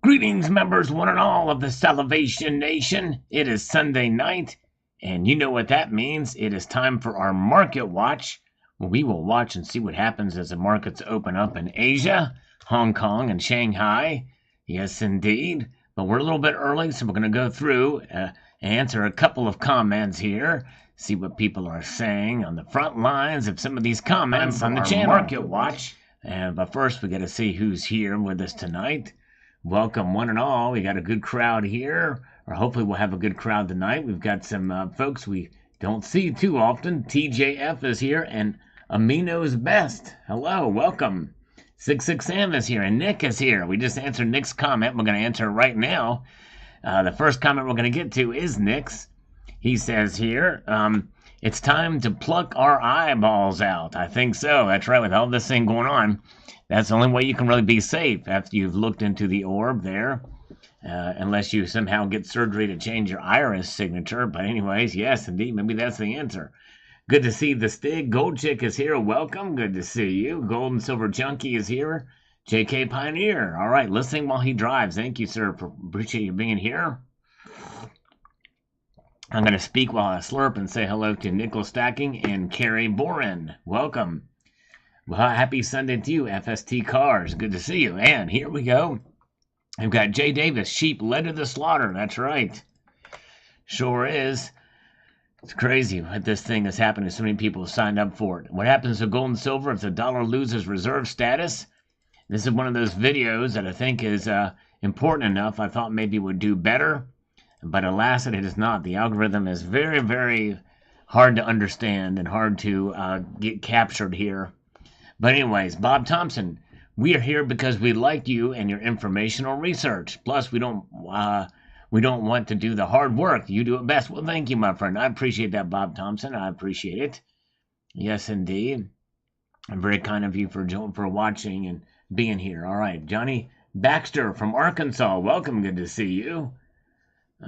Greetings, members, one and all of the Salvation Nation. It is Sunday night, and you know what that means. It is time for our market watch, where we will watch and see what happens as the markets open up in Asia, Hong Kong, and Shanghai. Yes, indeed. But we're a little bit early, so we're going to go through and answer a couple of comments here, see what people are saying on the front lines of some of these comments on the channel. Market watch. But first, we got to see who's here with us tonight. Welcome, one and all. We got a good crowd here, or hopefully we'll have a good crowd tonight. We've got some folks we don't see too often. TJF is here, and Amino's Best. Hello, welcome. 66 Sam is here, and Nick is here. We just answered Nick's comment. We're going to answer it right now. The first comment we're going to get to is Nick's. He says here, it's time to pluck our eyeballs out. I think so. That's right, with all this thing going on. That's the only way you can really be safe after you've looked into the orb there. Unless you somehow get surgery to change your iris signature. But anyways, yes, indeed, maybe that's the answer. Good to see the Stig. Gold Chick is here. Welcome. Good to see you. Gold and Silver Junkie is here. JK Pioneer. All right, listening while he drives. Thank you, sir. Appreciate you being here. I'm going to speak while I slurp and say hello to Nickel Stacking and Carrie Boren. Welcome. Well, happy Sunday to you, FST Cars. Good to see you. And here we go. We've got Jay Davis, sheep led to the slaughter. That's right. Sure is. It's crazy what this thing has happened. So many people have signed up for it. What happens to gold and silver if the dollar loses reserve status? This is one of those videos that I think is important enough. I thought maybe it would do better. But alas, it is not. The algorithm is very, very hard to understand and hard to get captured here. But anyways, Bob Thompson, we are here because we like you and your informational research. Plus, we don't want to do the hard work. You do it best. Well, thank you, my friend. I appreciate that, Bob Thompson. I appreciate it. Yes, indeed. I'm very kind of you for watching and being here. All right, Johnny Baxter from Arkansas. Welcome. Good to see you.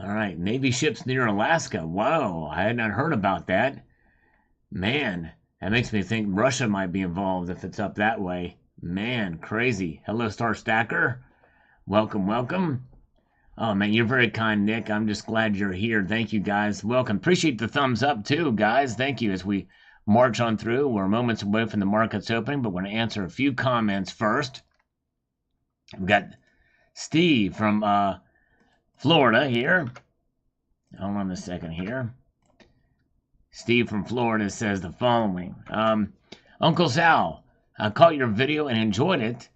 All right, Navy ships near Alaska. Wow, I had not heard about that. Man. That makes me think Russia might be involved if it's up that way. Man, crazy. Hello, Star Stacker. Welcome, welcome. Oh, man, you're very kind, Nick. I'm just glad you're here. Thank you, guys. Welcome. Appreciate the thumbs up, too, guys. Thank you as we march on through. We're moments away from the markets opening, but we're going to answer a few comments first. We've got Steve from Florida here. Hold on a second here. Steve from Florida says the following. Uncle Sal, I caught your video and enjoyed it.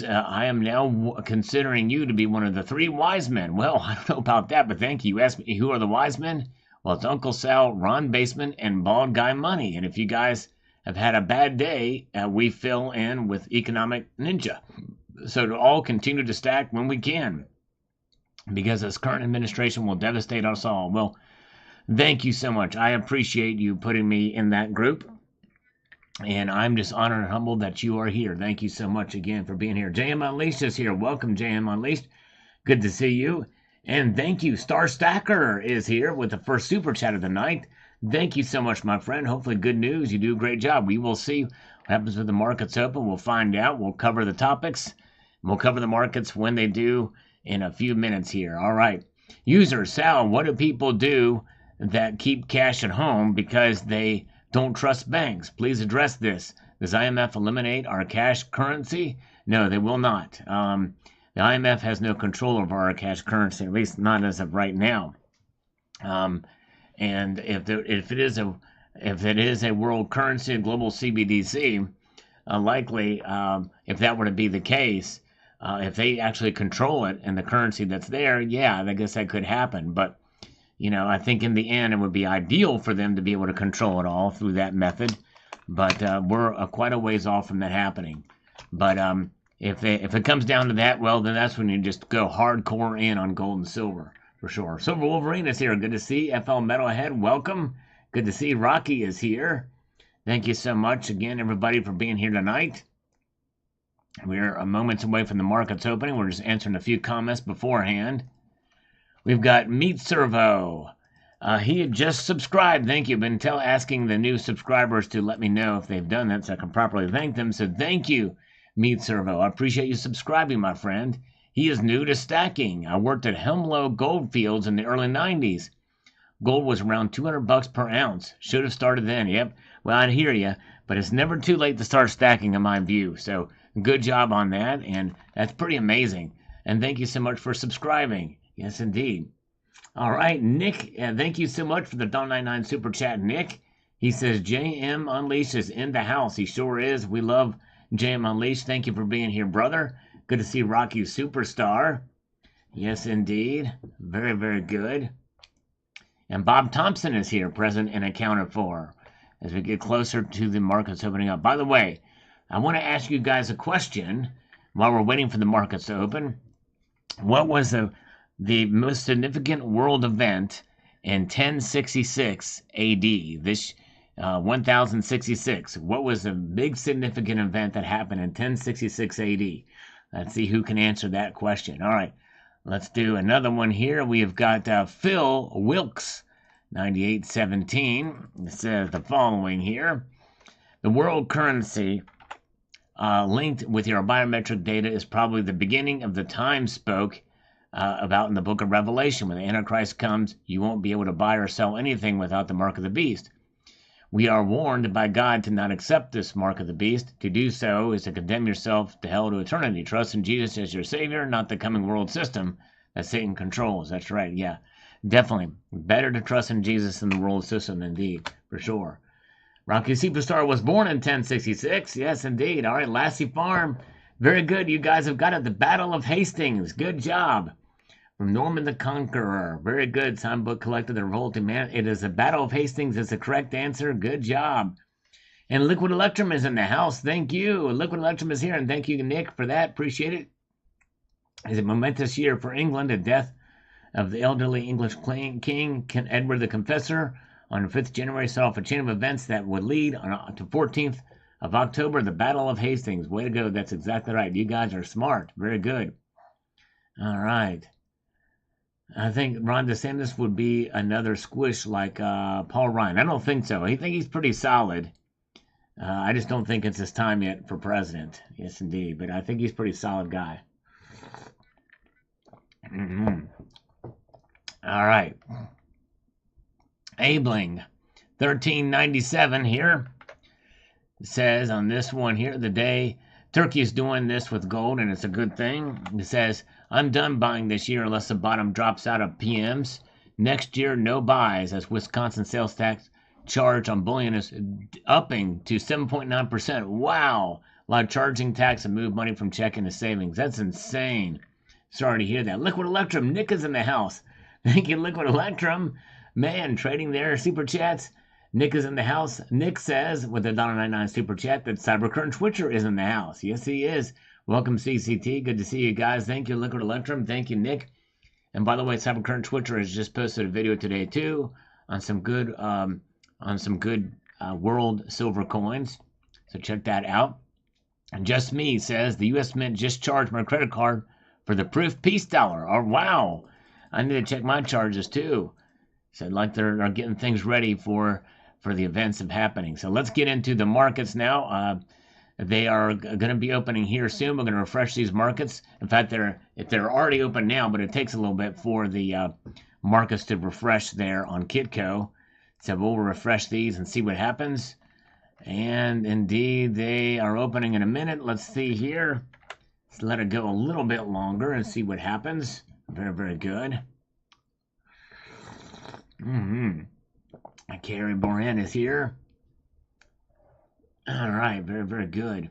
I am now considering you to be one of the 3 wise men. Well, I don't know about that, but thank you. You asked me who are the wise men? Well, it's Uncle Sal, Ron Baseman, and Bald Guy Money. And if you guys have had a bad day, we fill in with Economic Ninja. So to all continue to stack when we can. Because this current administration will devastate us all. Well, thank you so much. I appreciate you putting me in that group. And I'm just honored and humbled that you are here. Thank you so much again for being here. JM Unleashed is here. Welcome, JM Unleashed. Good to see you. And thank you. Star Stacker is here with the first super chat of the night. Thank you so much, my friend. Hopefully good news. You do a great job. We will see what happens with the markets open. We'll find out. We'll cover the topics. We'll cover the markets when they do in a few minutes here. All right. User Sal, what do people do that keep cash at home because they don't trust banks? Please address this. Does IMF eliminate our cash currency? No, they will not. The IMF has no control over our cash currency, at least not as of right now. And if it is a world currency, a global CBDC, likely if that were to be the case, if they actually control it and the currency that's there, yeah, I guess that could happen. But I think in the end it would be ideal for them to be able to control it all through that method. But we're quite a ways off from that happening. But if it comes down to that, well, then that's when you just go hardcore in on gold and silver for sure. Silver Wolverine is here. Good to see. FL Metalhead, welcome. Good to see. Rocky is here. Thank you so much again, everybody, for being here tonight. We're moments away from the markets opening. We're just answering a few comments beforehand. We've got Meat Servo. He had just subscribed. Thank you. Been asking the new subscribers to let me know if they've done that so I can properly thank them. So thank you, Meat Servo. I appreciate you subscribing, my friend. He is new to stacking. I worked at Hemlow Goldfields in the early 90s. Gold was around $200 per ounce. Should have started then. Yep. Well, I hear you, but it's never too late to start stacking, in my view. So good job on that, and that's pretty amazing. And thank you so much for subscribing. Yes, indeed. All right, Nick, thank you so much for the $1.99 super chat, Nick. He says, JM Unleashed is in the house. He sure is. We love JM Unleashed. Thank you for being here, brother. Good to see Rocky Superstar. Yes, indeed. Very, very good. And Bob Thompson is here, present and accounted for, as we get closer to the markets opening up. By the way, I want to ask you guys a question while we're waiting for the markets to open. What was the most significant world event in 1066 AD? This 1066. What was the big significant event that happened in 1066 AD? Let's see who can answer that question. All right. Let's do another one here. We have got Phil Wilkes, 9817. It says the following here. The world currency linked with your biometric data is probably the beginning of the time spoke about in the book of Revelation. When the Antichrist comes, you won't be able to buy or sell anything without the mark of the beast. We are warned by God to not accept this mark of the beast. To do so is to condemn yourself to hell to eternity. Trust in Jesus as your Savior, not the coming world system that Satan controls. That's right, yeah. Definitely. Better to trust in Jesus than the world system, indeed, for sure. Rocky Superstar was born in 1066. Yes, indeed. All right, Lassie Farm. Very good. You guys have got it. The Battle of Hastings. Good job. From Norman the Conqueror. Very good. Songbook collected the revolting man. It is the Battle of Hastings is the correct answer. Good job. And Liquid Electrum is in the house. Thank you. Liquid Electrum is here, and thank you, Nick, for that. Appreciate it. It's a momentous year for England. The death of the elderly English king, Edward the Confessor, on the 5th January set off a chain of events that would lead to 14th of October, the Battle of Hastings. Way to go. That's exactly right. You guys are smart. Very good. All right. I think Ron DeSantis would be another squish like Paul Ryan. I don't think so. I think he's pretty solid. I just don't think it's his time yet for president. Yes, indeed. But I think he's a pretty solid guy. Mm-hmm. All right. Abling, 1397 here. It says on this one here, the day Turkey is doing this with gold, and it's a good thing. It says, I'm done buying this year unless the bottom drops out of PMs. Next year, no buys, as Wisconsin sales tax charge on bullion is upping to 7.9%. Wow. Like charging tax and move money from checking to savings. That's insane. Sorry to hear that. Liquid Electrum, Nick is in the house. Thank you, Liquid Electrum. Man, trading there, super chats. Nick is in the house. Nick says, with a $1.99 super chat, that Cybercurrent Twitcher is in the house. Yes, he is. Welcome, CCT. Good to see you guys. Thank you, Liquid Electrum. Thank you, Nick. And by the way, Cybercurrent Twitcher has just posted a video today, too, on some good world silver coins. So check that out. And Just Me says, the U.S. Mint just charged my credit card for the Proof Peace Dollar. Oh, wow. I need to check my charges, too. So like they're getting things ready for the events of happening. So let's get into the markets now. They are going to be opening here soon. We're going to refresh these markets. In fact, they're already open now, but it takes a little bit for the markets to refresh there on Kitco. So we'll refresh these and see what happens. And indeed, they are opening in a minute. Let's see here. Let's let it go a little bit longer and see what happens. Very, very good. Carrie Boran is here. All right, very, very good.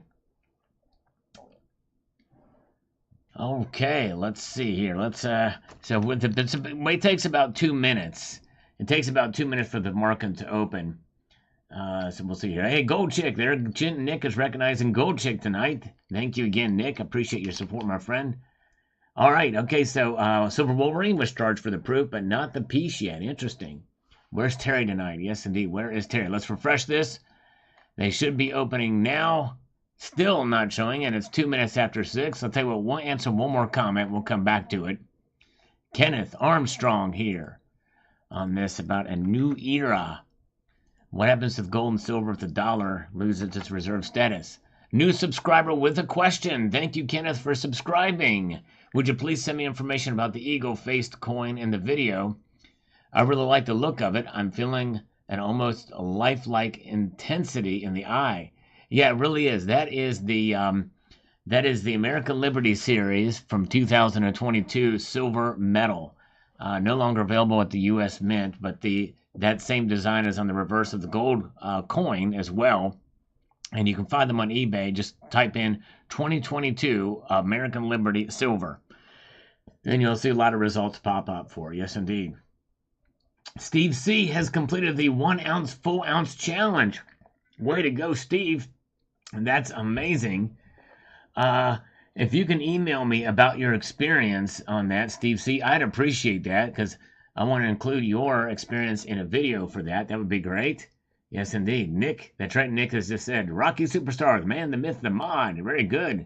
Okay, let's see here. Let's so with it takes about 2 minutes. It takes about 2 minutes for the market to open. So we'll see here. Hey, Gold Chick there. Nick is recognizing Gold Chick tonight. Thank you again, Nick. Appreciate your support, my friend. All right, okay, so Silver Wolverine was charged for the proof, but not the piece yet. Interesting. Where's Terry tonight? Yes, indeed. Where is Terry? Let's refresh this. They should be opening now. Still not showing, and it's 2 minutes after 6. I'll tell you what, we'll answer one more comment. We'll come back to it. Kenneth Armstrong here on this about a new era. What happens if gold and silver if the dollar loses its reserve status? New subscriber with a question. Thank you, Kenneth, for subscribing. Would you please send me information about the eagle-faced coin in the video? I really like the look of it. I'm feeling an almost lifelike intensity in the eye. Yeah, it really is. That is the American Liberty series from 2022 silver medal. No longer available at the U.S. Mint, but that same design is on the reverse of the gold coin as well. And you can find them on eBay. Just type in 2022 American Liberty silver. And you'll see a lot of results pop up for you. Yes, indeed. Steve C. has completed the 1 ounce full ounce challenge. Way to go, Steve. That's amazing. If you can email me about your experience on that, Steve C., I'd appreciate that because I want to include your experience in a video for that. That would be great. Yes, indeed. Nick, that's right. Nick has just said, Rocky Superstars, man, the myth, the mod. Very good.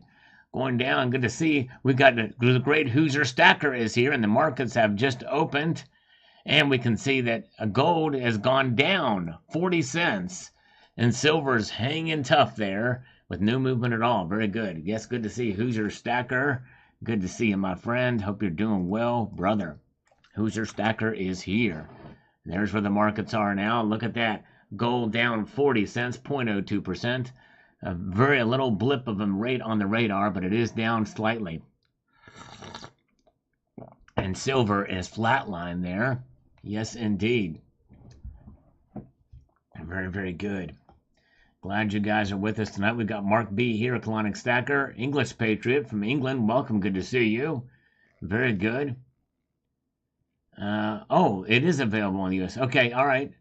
Going down. Good to see. We got the great Hoosier Stacker is here, and the markets have just opened. And we can see that gold has gone down 40 cents, and silver's hanging tough there with no movement at all. Very good. Yes, good to see Hoosier Stacker. Good to see you, my friend. Hope you're doing well, brother. Hoosier Stacker is here. There's where the markets are now. Look at that. Gold down 40 cents, 0.02%. A very little blip of a rate on the radar, but it is down slightly. And silver is flatline there. Yes, indeed. Very, very good. Glad you guys are with us tonight. We've got Mark B here, Colonic Stacker, English Patriot from England. Welcome. Good to see you. Very good. Oh, it is available in the U.S. Okay, all right.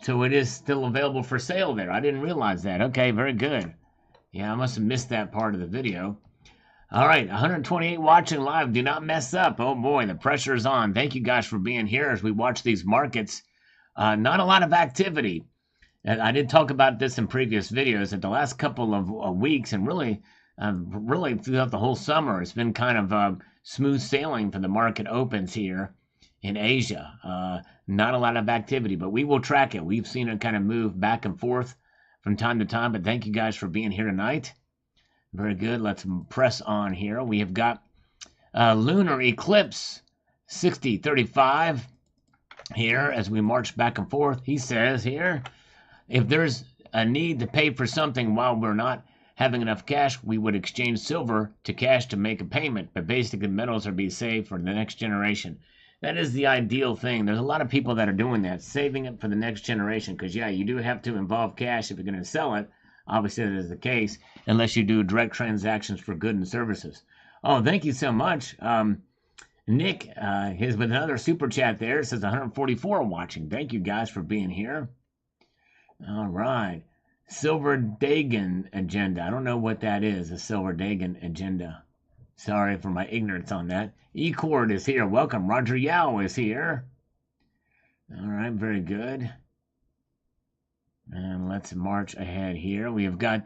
So it is still available for sale there. I didn't realize that. Okay, very good. Yeah, I must have missed that part of the video. All right, 128 watching live. Do not mess up. Oh, boy, the pressure is on. Thank you guys for being here as we watch these markets. Not a lot of activity. And I did talk about this in previous videos that the last couple of weeks and really throughout the whole summer, it's been kind of smooth sailing for the market opens here in Asia. Not a lot of activity, but we will track it. We've seen it kind of move back and forth from time to time, but thank you guys for being here tonight. Very good. Let's press on here. We have got lunar eclipse 6035 here as we march back and forth. He says here, if there's a need to pay for something while we're not having enough cash, we would exchange silver to cash to make a payment, but basically metals are being saved for the next generation. That is the ideal thing. There's a lot of people that are doing that, saving it for the next generation, because, yeah, you do have to involve cash if you're going to sell it. Obviously, that is the case, unless you do direct transactions for goods and services. Oh, thank you so much. Nick is with another super chat there. It says 144 watching. Thank you guys for being here. All right. Silver Dagon agenda. I don't know what that is, a Silver Dagon agenda. Sorry for my ignorance on that. E-Cord is here. Welcome. Roger Yao is here. All right, very good. And let's march ahead here. We have got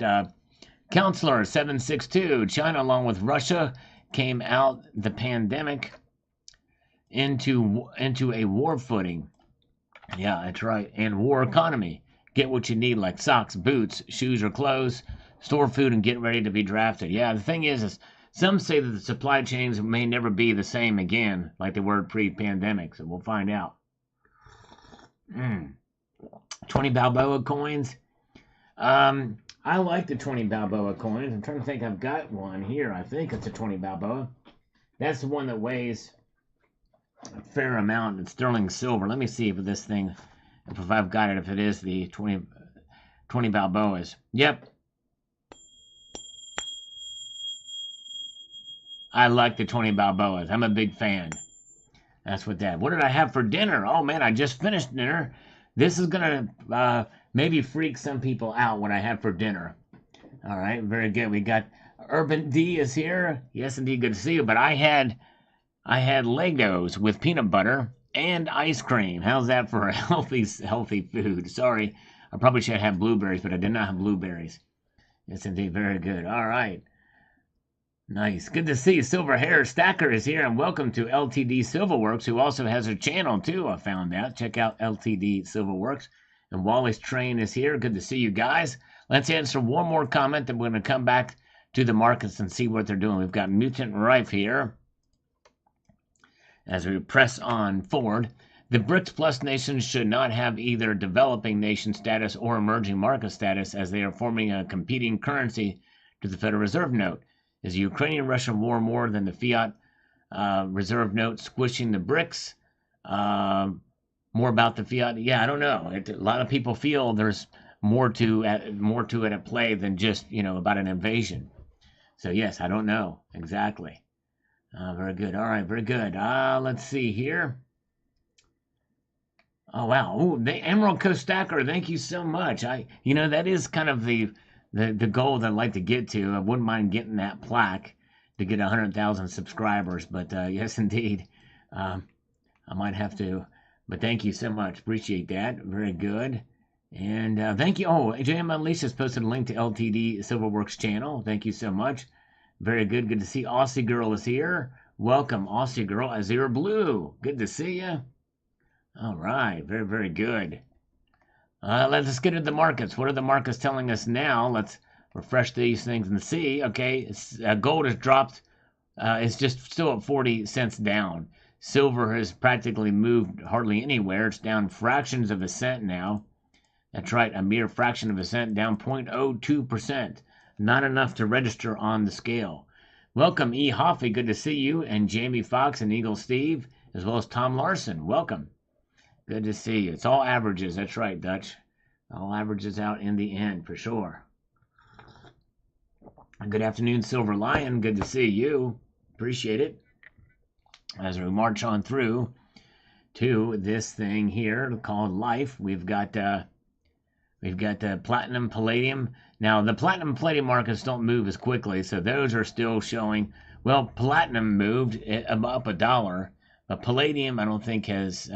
Counselor 762. China, along with Russia, came out the pandemic into a war footing. Yeah, that's right. And war economy. Get what you need, like socks, boots, shoes, or clothes. Store food and get ready to be drafted. Yeah, the thing is some say that the supply chains may never be the same again, like they were pre-pandemic. So we'll find out. 20 Balboa coins. I like the 20 Balboa coins. I'm trying to think. I've got one here. I think it's a 20 Balboa. That's the one that weighs a fair amount in sterling silver. Let me see if this thing, if I've got it, if it is the 20 Balboas. Yep. I like the 20 Balboas. I'm a big fan. That's what that. What did I have for dinner? Oh, man, I just finished dinner. This is going to maybe freak some people out what I had for dinner. All right, very good. We got Urban D is here. Yes, indeed, good to see you. But I had Legos with peanut butter and ice cream. How's that for a healthy food? Sorry, I probably should have blueberries, but I did not have blueberries. Yes, indeed, very good. All right. Nice. Good to see you. Silver Hair Stacker is here, and welcome to LTD Silverworks, who also has a channel, too, I found out. Check out LTD Silverworks. And Wallace Train is here. Good to see you guys. Let's answer one more comment, then we're going to come back to the markets and see what they're doing. We've got Mutant Rife here as we press on forward. The BRICS Plus nations should not have either developing nation status or emerging market status, as they are forming a competing currency to the Federal Reserve note. Is the Ukrainian-Russian war more than the fiat reserve note squishing the BRICS? More about the fiat? Yeah, I don't know. A lot of people feel there's more to it at play than just about an invasion. So yes, I don't know exactly. Very good. All right, very good. Let's see here. Oh wow! Ooh, the Emerald Coast Stacker. Thank you so much. That is kind of the goal that I'd like to get to. I wouldn't mind getting that plaque to get 100,000 subscribers. But yes, indeed, I might have to. But thank you so much. Appreciate that. Very good. And thank you. Oh, JM Unleashed has posted a link to LTD Silverworks channel. Thank you so much. Very good. Good to see Aussie Girl is here. Welcome, Aussie Girl. Azure Blue. Good to see you. All right, very, very good. Let's get into the markets. What are the markets telling us now? Let's refresh these things and see. Okay, gold has dropped. It's just still at 40 cents down. Silver has practically moved hardly anywhere. It's down fractions of a cent now. That's right, a mere fraction of a cent, down 0.02%. Not enough to register on the scale. Welcome, E. Hoffy. Good to see you. And Jamie Fox and Eagle Steve, as well as Tom Larson. Welcome. Good to see you. It's all averages. That's right, Dutch. All averages out in the end, for sure. Good afternoon, Silver Lion. Good to see you. Appreciate it. As we march on through to this thing here called life, we've got platinum, palladium. Now, the platinum and palladium markets don't move as quickly, so those are still showing. Well, platinum moved up $1, but palladium I don't think has...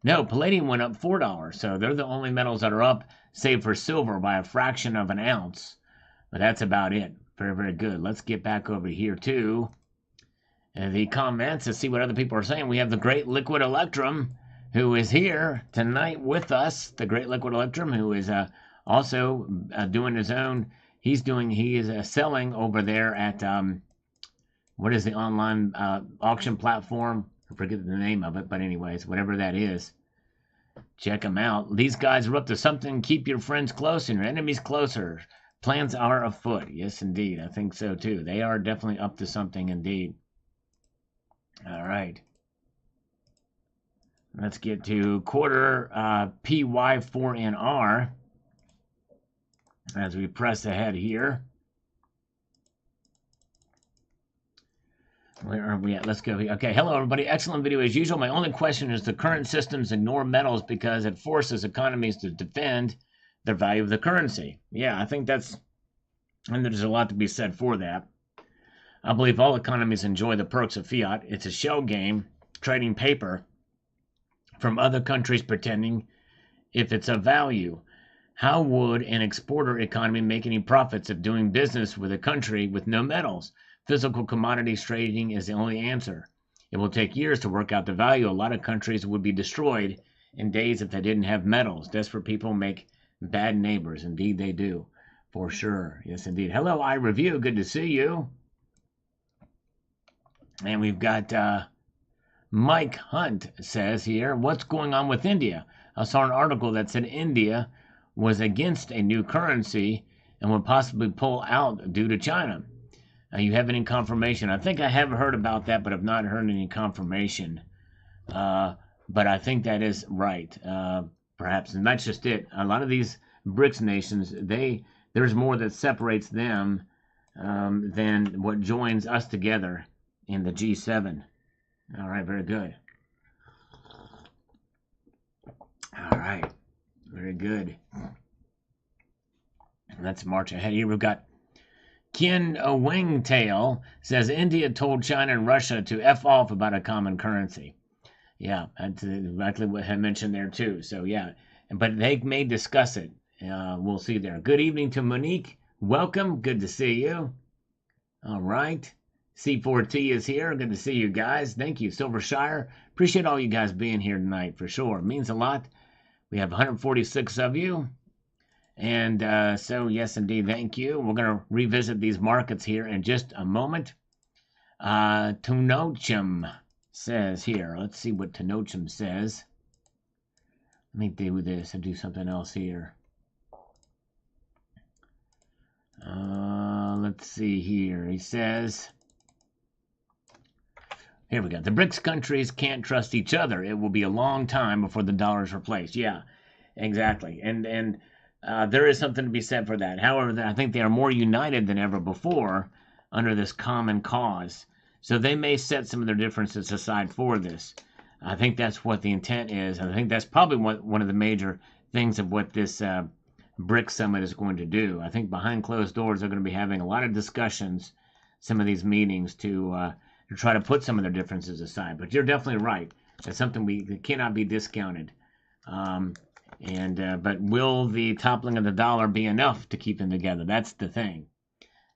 No, palladium went up $4, so they're the only metals that are up, save for silver by a fraction of an ounce. But that's about it. Very, very good. Let's get back over here to the comments to see what other people are saying. We have the Great Liquid Electrum, who is here tonight with us. The Great Liquid Electrum, who is also doing his own. He is selling over there at what is the online auction platform? I forget the name of it, but anyways, whatever that is, check them out. These guys are up to something. Keep your friends close and your enemies closer. Plans are afoot. Yes, indeed. I think so, too. They are definitely up to something, indeed. All right. Let's get to quarter PY4NR as we press ahead here. Where are we at? Let's go. Okay, hello everybody. Excellent video as usual. My only question is the current systems ignore metals because it forces economies to defend the value of the currency. Yeah, I think and there's a lot to be said for that. I believe all economies enjoy the perks of fiat. It's a shell game, trading paper from other countries pretending if it's of value. How would an exporter economy make any profits of doing business with a country with no metals? Physical commodities trading is the only answer. It will take years to work out the value. A lot of countries would be destroyed in days if they didn't have metals. Desperate people make bad neighbors. Indeed, they do. For sure. Yes, indeed. Hello, iReview. Good to see you. And we've got Mike Hunt says here, what's going on with India? I saw an article that said India was against a new currency and would possibly pull out due to China. You have any confirmation? I think I have heard about that, but I've not heard any confirmation. But I think that is right, perhaps. And that's just it. A lot of these BRICS nations, there's more that separates them than what joins us together in the G7. All right, very good. All right, very good. Let's march ahead here. We've got Ken Wangtail says India told China and Russia to F off about a common currency. Yeah, that's exactly what I mentioned there too. So yeah, but they may discuss it. We'll see there. Good evening to Monique. Welcome. Good to see you. All right. C4T is here. Good to see you guys. Thank you, Silvershire. Appreciate all you guys being here tonight for sure. It means a lot. We have 146 of you. And so, yes, indeed, thank you. We're going to revisit these markets here in just a moment. Tenochum says here. Let's see what Tenochum says. Let me do this and do something else here. Let's see here. He says, here we go. The BRICS countries can't trust each other. It will be a long time before the dollar is replaced. Yeah, exactly. And there is something to be said for that. However, I think they are more united than ever before under this common cause. So they may set some of their differences aside for this. I think that's what the intent is. I think that's probably one of the major things of what this BRICS summit is going to do. I think behind closed doors, they're going to be having a lot of discussions, some of these meetings to try to put some of their differences aside. But you're definitely right. That's something that cannot be discounted. But will the toppling of the dollar be enough to keep them together? That's the thing.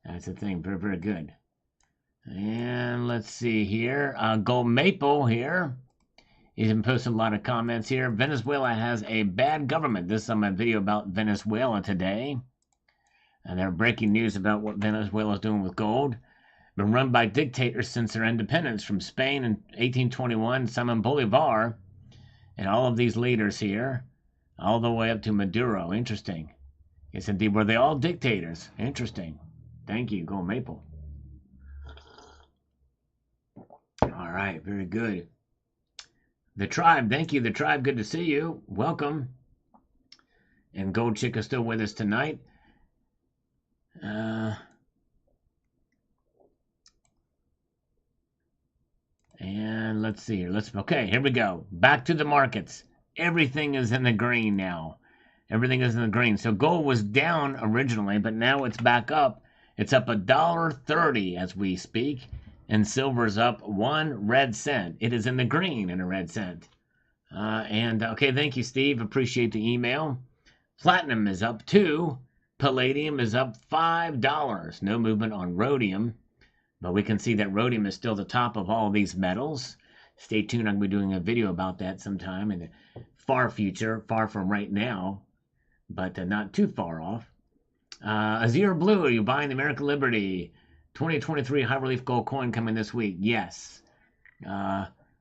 That's the thing. Very, very good. And let's see here. Gold Maple here. He's been posting a lot of comments here. Venezuela has a bad government. This is on my video about Venezuela today. And they're breaking news about what Venezuela is doing with gold. Been run by dictators since their independence from Spain in 1821, Simon Bolivar, and all of these leaders here, all the way up to Maduro. Interesting. Yes, indeed. Were they all dictators? Interesting. Thank you, Gold Maple. All right, very good. The Tribe, thank you, The Tribe. Good to see you. Welcome. And Gold Chick is still with us tonight. And let's see here. Okay, here we go. Back to the markets. Everything is in the green now. Everything is in the green. So gold was down originally, but now it's back up. It's up $1.30 as we speak. And silver's up 1 red cent. It is in the green in a red cent. Okay, thank you, Steve. Appreciate the email. Platinum is up 2. Palladium is up $5. No movement on rhodium. But we can see that rhodium is still the top of all these metals. Stay tuned. I'm going to be doing a video about that sometime in the far future. Far from right now. But not too far off. Azure Blue, are you buying the American Liberty 2023 high relief gold coin coming this week? Yes.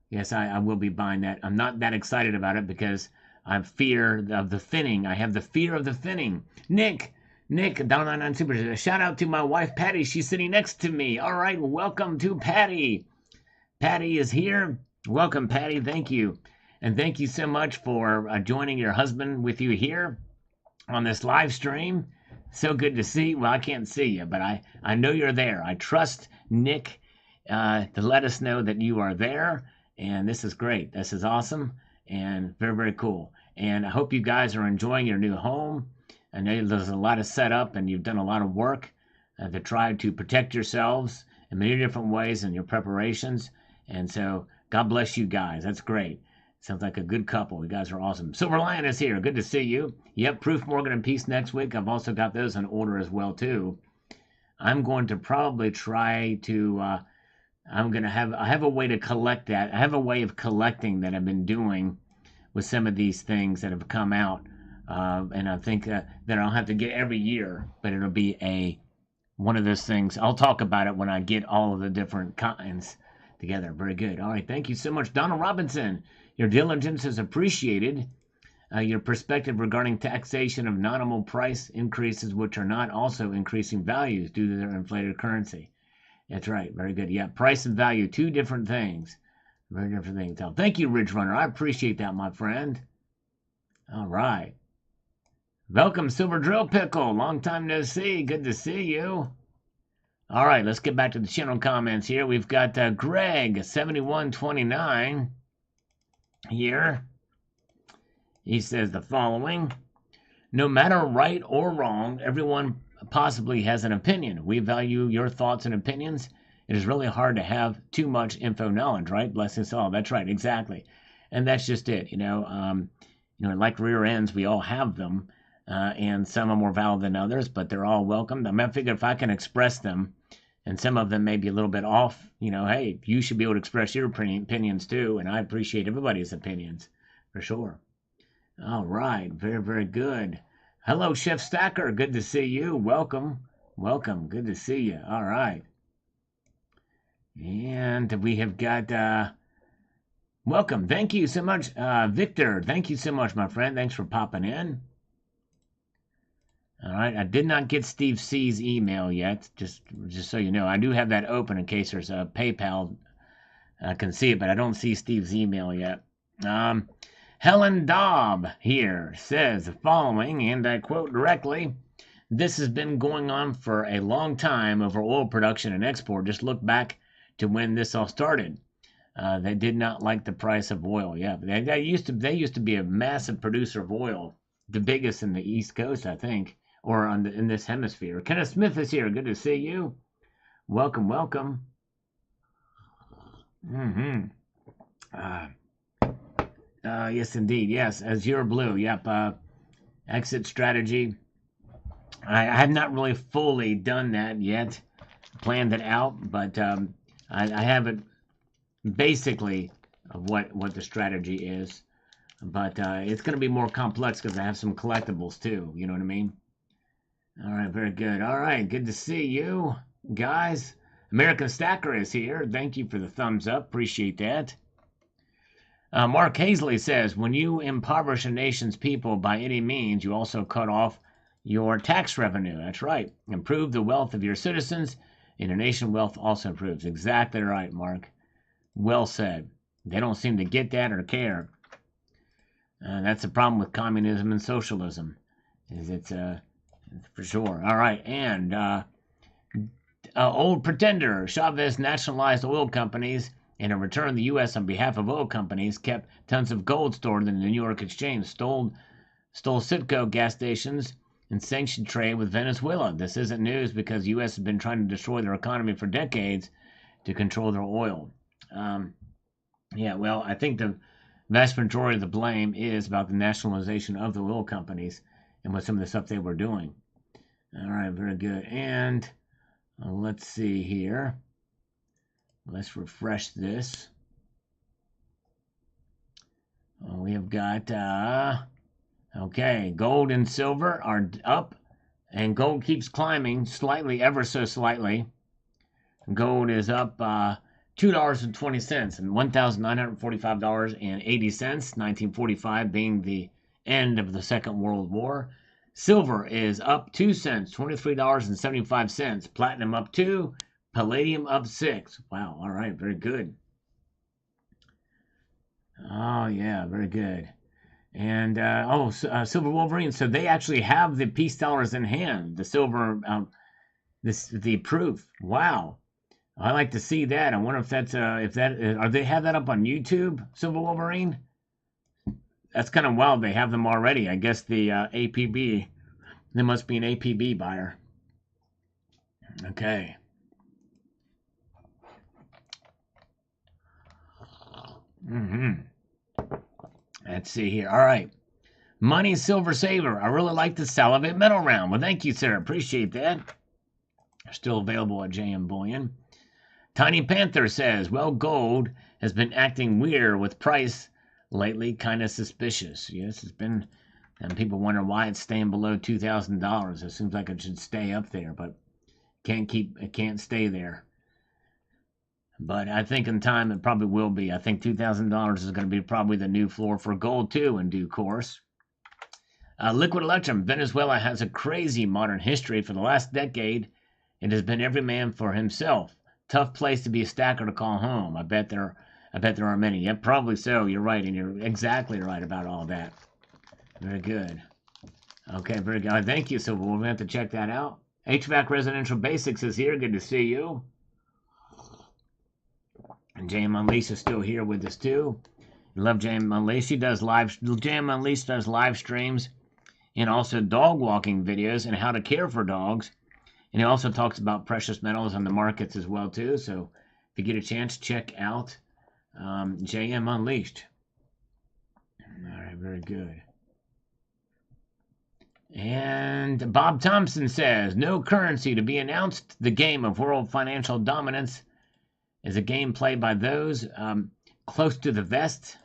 Yes, I will be buying that. I'm not that excited about it because I fear of the thinning. I have the fear of the thinning. Nick, down on Super. Shout out to my wife, Patty. She's sitting next to me. All right, welcome to Patty. Patty is here. Welcome, Patty. Thank you. And thank you so much for joining your husband with you here on this live stream. So good to see. Well, I can't see you, but I know you're there. I trust Nick to let us know that you are there. And this is great. This is awesome and very, very cool. And I hope you guys are enjoying your new home. I know there's a lot of setup and you've done a lot of work to try to protect yourselves in many different ways in your preparations. And so God bless you guys. That's great. Sounds like a good couple. You guys are awesome. Silver Lion is here. Good to see you. Yep, Proof, Morgan, and Peace next week. I've also got those in order as well, too. I'm going to probably try to, I have a way to collect that. I have a way of collecting that I've been doing with some of these things that have come out. And I think that I'll have to get every year, but it'll be one of those things. I'll talk about it when I get all of the different kinds together. Very good. All right. Thank you so much, Donald Robinson. Your diligence is appreciated. Your perspective regarding taxation of nominal price increases, which are not also increasing values due to their inflated currency. That's right. Very good. Yeah, price and value, 2 different things. Very different things. Oh, thank you, Ridge Runner. I appreciate that, my friend. All right. Welcome, Silver Drill Pickle. Long time no see. Good to see you. All right, let's get back to the channel comments here. We've got Greg, 7129. Here, he says the following: no matter right or wrong, everyone possibly has an opinion. We value your thoughts and opinions. It is really hard to have too much info knowledge, right? Blessings to all. That's right, exactly. And that's just it, like rear ends, we all have them, and some are more valid than others, but they're all welcome. I mean, I figure if I can express them, and some of them may be a little bit off, hey, you should be able to express your opinions too, and I appreciate everybody's opinions, for sure. All right, very, very good. Hello, Chef Stacker. Good to see you. Welcome. Welcome. Good to see you. All right. And we have got welcome. Thank you so much, Victor. Thank you so much, my friend. Thanks for popping in. All right. I did not get Steve C's email yet. Just so you know, I do have that open in case there's a PayPal. I can see it, but I don't see Steve's email yet. Helen Dobb here says the following, and I quote directly: "This has been going on for a long time over oil production and export. Just look back to when this all started. They did not like the price of oil. Yeah, they used to be a massive producer of oil, the biggest in the East Coast, I think, or in this hemisphere." Kenneth Smith is here. Good to see you. Welcome, welcome. Yes, indeed. Yes, Azure Blue. Yep. Exit strategy. I have not really fully done that yet, planned it out, but I have it basically of what the strategy is. But it's going to be more complex because I have some collectibles too. You know what I mean? All right, very good. All right, good to see you guys. American Stacker is here. Thank you for the thumbs up. Appreciate that. Mark Hazley says, when you impoverish a nation's people by any means, you also cut off your tax revenue. That's right. Improve the wealth of your citizens, and your nation wealth also improves. Exactly right, Mark. Well said. They don't seem to get that or care. That's the problem with communism and socialism, is it's for sure. All right, and old pretender, Chavez nationalized oil companies, and in return, the U.S., on behalf of oil companies, kept tons of gold stored in the New York Exchange, stole Citgo gas stations, and sanctioned trade with Venezuela. This isn't news because the U.S. has been trying to destroy their economy for decades to control their oil. Yeah, well, I think the vast majority of the blame is about the nationalization of the oil companies and what some of the stuff they were doing. All right, very good. And let's see here. Let's refresh this. We have got, okay, gold and silver are up, and gold keeps climbing slightly, ever so slightly. Gold is up $2.20 and $1,945.80, 1945 being the end of the Second World War. Silver is up 2 cents, $23.75. Platinum up 2. Palladium up 6. Wow, all right, very good. Oh, yeah, very good. And, Silver Wolverine, so they actually have the peace dollars in hand, the silver, the proof. Wow. I like to see that. I wonder if that's, are they have that up on YouTube, Silver Wolverine? That's kind of wild. They have them already. I guess the APB, there must be an APB buyer. Okay. Let's see here. All right. Money Silver Saver. I really like the Salivate Metal Round. Well, thank you, sir. Appreciate that. Still available at JM Bullion. Tiny Panther says, well, gold has been acting weird with price lately, kind of suspicious. Yes, it's been, and people wonder why it's staying below $2,000. It seems like it should stay up there, but it can't stay there. But I think in time it probably will be. I think $2,000 is going to be probably the new floor for gold too in due course. Liquid Electrum. Venezuela has a crazy modern history. For the last decade, it has been every man for himself. Tough place to be a stacker to call home. I bet there are many. Yeah, probably so. You're right, and you're exactly right about all that. Very good. Okay, very good. Thank you, Silver. We'll have to check that out. HVAC Residential Basics is here. Good to see you. And JM Unleashed is still here with us too. Love JM Unleashed. JM Unleashed does live streams and also dog walking videos and how to care for dogs. And he also talks about precious metals and the markets as well too. So if you get a chance, check out JM Unleashed. All right, very good. And Bob Thompson says, no currency to be announced. The game of world financial dominance is a game played by those close to the vest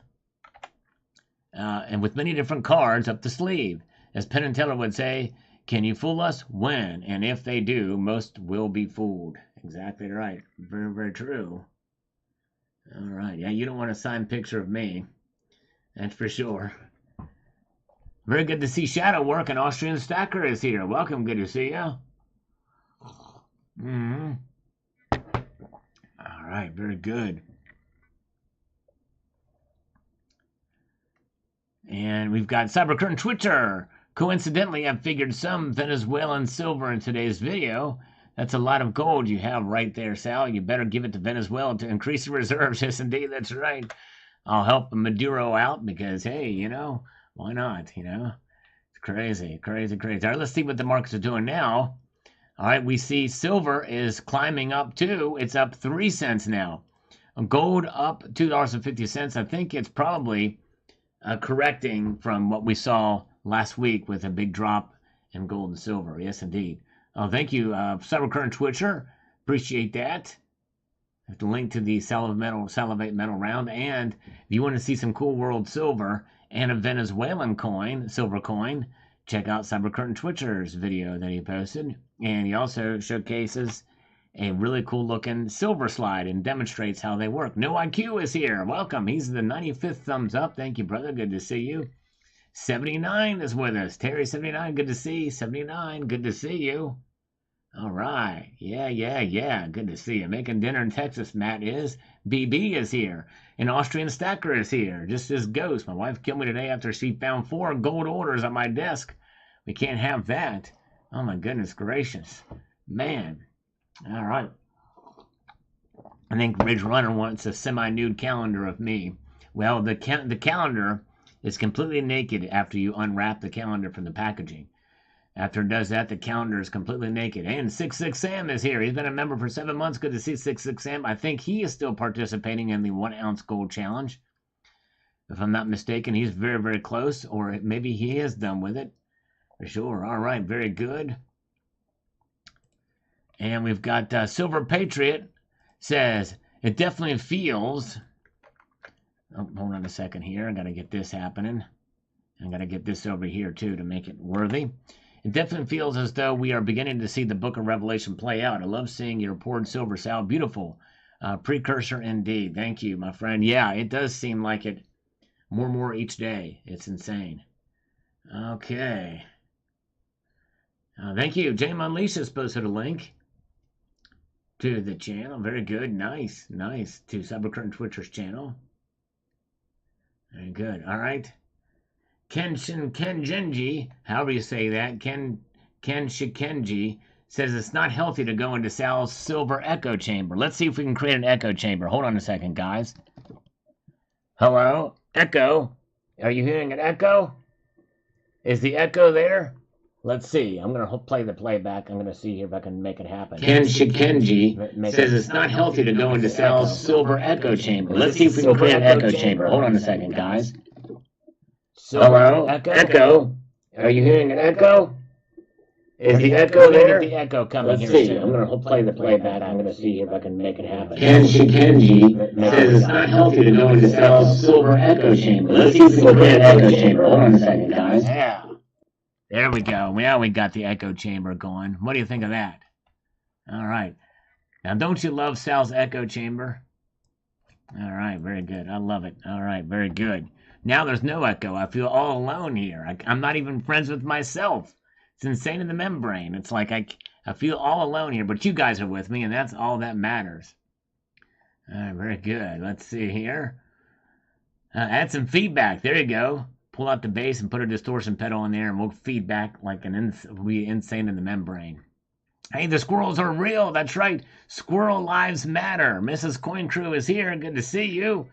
and with many different cards up the sleeve. As Penn and Teller would say, can you fool us? When? And if they do, most will be fooled. Exactly right. Very, very true. All right. Yeah, you don't want a signed picture of me. That's for sure. Very good to see Shadow Work, and Austrian Stacker is here. Welcome. Good to see you. Mm-hmm. All right. Very good. And we've got Cybercurtain Twitcher. Coincidentally, I've figured some Venezuelan silver in today's video. That's a lot of gold you have right there, Sal. You better give it to Venezuela to increase the reserves. Yes, indeed, that's right. I'll help Maduro out because, hey, you know, why not, you know? It's crazy, crazy, crazy. All right, let's see what the markets are doing now. All right, we see silver is climbing up too. It's up 3 cents now. Gold up $2.50. I think it's probably correcting from what we saw last week with a big drop in gold and silver. Yes, indeed. Thank you, Cybercurrent Twitcher. Appreciate that. I have to link to the Salivate Metal round. And if you want to see some cool world silver and a Venezuelan coin, silver coin, check out Cybercurrent Twitcher's video that he posted. And he also showcases a really cool looking silver slide and demonstrates how they work. No IQ is here. Welcome. He's the 95th thumbs up. Thank you, brother. Good to see you. 79 is with us. Terry 79, good to see you. 79, good to see you. All right. Yeah. Good to see you. Making dinner in Texas, Matt is. BB is here. An Austrian Stacker is here. Just as ghost. My wife killed me today after she found 4 gold orders on my desk. We can't have that. Oh, my goodness gracious. Man. All right. I think Ridge Runner wants a semi-nude calendar of me. Well, the calendar is completely naked after you unwrap the calendar from the packaging. After it does that, the calendar is completely naked. And 66 Sam is here. He's been a member for 7 months. Good to see 66 Sam. I think he is still participating in the 1 ounce gold challenge. If I'm not mistaken, he's very, very close. Or maybe he is done with it. For sure. All right. Very good. And we've got Silver Patriot says, it definitely feels... Oh, hold on a second here. I got to get this happening. I got to get this over here, too, to make it worthy. It definitely feels as though we are beginning to see the Book of Revelation play out. I love seeing your poured silver, Sal. Beautiful. Precursor indeed. Thank you, my friend. Yeah, it does seem like it more and more each day. It's insane. Okay. Thank you. James Unleashed has posted a link to the channel. Very good. Nice. To Cybercurrent Twitcher's channel. Very good. All right. Kenjenji, however you say that, Ken Shikenji says it's not healthy to go into Sal's silver echo chamber. Let's see if we can create an echo chamber. Hold on a second, guys. Hello? Echo? Are you hearing an echo? Is the echo there? Let's see. I'm going to play the playback. I'm going to see if I can make it happen. Ken Shikenji says it's not healthy to go into Sal's silver echo chamber. Let's see if we can create an echo chamber. Hold on a second, guys. Hello? Echo? Are you hearing an echo? Is the echo there? The echo coming. Let's see. I'm going to play the playback. I'm going to see if I can make it happen. Ken Shikenji says it's not healthy to go into Sal's silver echo chamber. Let's see if we can create an echo chamber. Hold on a second, guys. Yeah. There we go. Now we got the echo chamber going. What do you think of that? All right. Now, don't you love Sal's echo chamber? All right. Very good. I love it. All right. Very good. Now there's no echo. I feel all alone here. I'm not even friends with myself. It's insane in the membrane. It's like I feel all alone here, but you guys are with me, and that's all that matters. All right. Very good. Let's see here. Add some feedback. There you go. Pull out the bass and put a distortion pedal in there, and we'll feed back like we'll be insane in the membrane. Hey, the squirrels are real. That's right. Squirrel lives matter. Mrs. Coin Crew is here. Good to see you.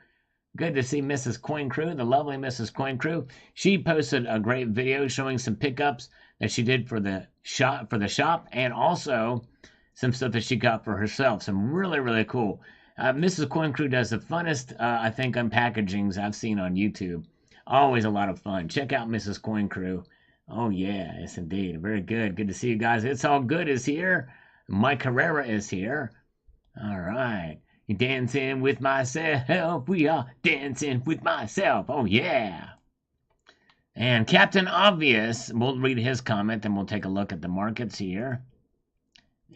Good to see Mrs. Coin Crew, the lovely Mrs. Coin Crew. She posted a great video showing some pickups that she did for the shop, and also some stuff that she got for herself. Some really, really cool. Mrs. Coin Crew does the funnest, I think, unpackagings I've seen on YouTube. Always a lot of fun. Check out Mrs. Coin Crew. Oh, yeah. Yes, indeed. Very good. Good to see you guys. It's All Good is here. Mike Herrera is here. All right. You're dancing with myself. We are dancing with myself. Oh, yeah. And Captain Obvious, we'll read his comment, then we'll take a look at the markets here.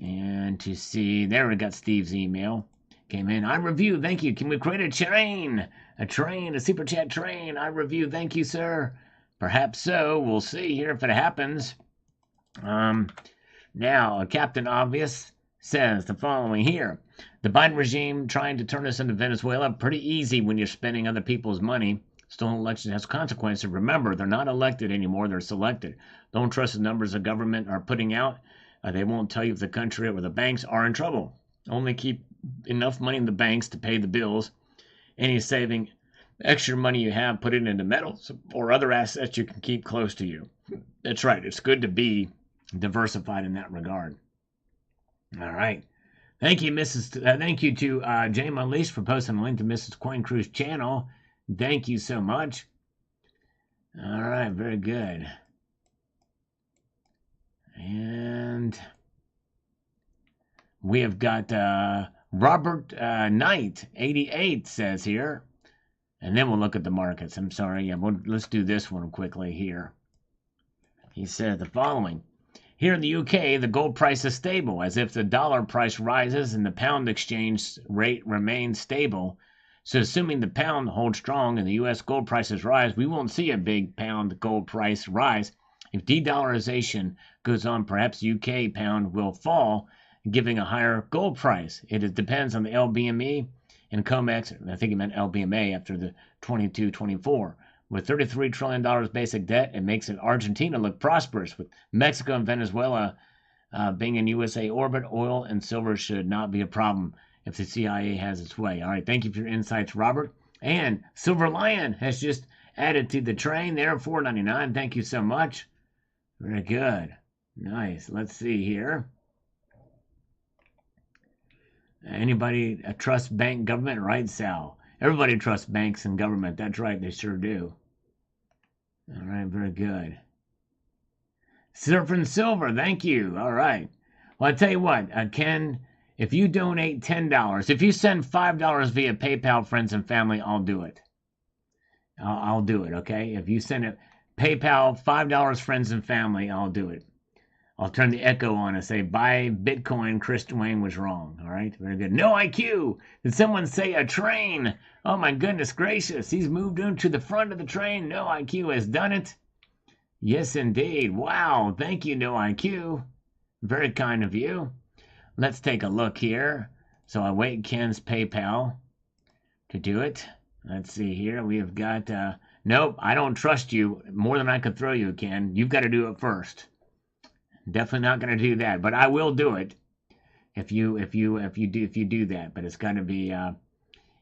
And to see, there we got Steve's email. Came in. I review, thank you. Can we create a train? A super chat train. I review, thank you, sir. Perhaps so. We'll see here if it happens. Now, Captain Obvious says the following here. The Biden regime trying to turn us into Venezuela, pretty easy when you're spending other people's money. Stolen election has consequences. Remember, they're not elected anymore. They're selected. Don't trust the numbers the government are putting out. They won't tell you if the country or the banks are in trouble. Only keep enough money in the banks to pay the bills. Any saving extra money you have, put it into metals or other assets you can keep close to you. That's right. It's good to be diversified in that regard. All right. Thank you, thank you to Jane Unleashed for posting a link to Mrs. Coin Crew's channel. Thank you so much. All right, very good. And we have got Robert Knight, 88, says here. And then we'll look at the markets. I'm sorry. Yeah, let's do this one quickly here. He said the following. Here in the UK, the gold price is stable, as if the dollar price rises and the pound exchange rate remains stable. So assuming the pound holds strong and the U.S. gold prices rise, we won't see a big pound gold price rise. If de-dollarization goes on, perhaps the UK pound will fall, giving a higher gold price. It depends on the LBME and COMEX. I think he meant LBMA after the 22-24. With $33 trillion basic debt, it makes Argentina look prosperous. With Mexico and Venezuela being in USA orbit, oil and silver should not be a problem if the CIA has its way. All right, thank you for your insights, Robert. And Silver Lion has just added to the train there, $4.99. Thank you so much. Very good. Nice. Let's see here. Anybody trust bank government? Right, Sal? Everybody trusts banks and government. That's right, they sure do. All right, very good. Surfing Silver, thank you. All right. Well, I tell you what, Ken, if you donate $10, if you send $5 via PayPal, friends and family, I'll do it. I'll do it, okay? If you send it PayPal, $5, friends and family, I'll do it. I'll turn the echo on and say, buy Bitcoin, Chris Dwayne was wrong. All right, very good. No IQ. Did someone say a train? Oh, my goodness gracious. He's moved into the front of the train. No IQ has done it. Yes, indeed. Wow. Thank you, No IQ. Very kind of you. Let's take a look here. So I wait Ken's PayPal to do it. Let's see here. We have got, nope, I don't trust you more than I could throw you, Ken. You've got to do it first. Definitely not going to do that, but I will do it if you do that. But it's got to be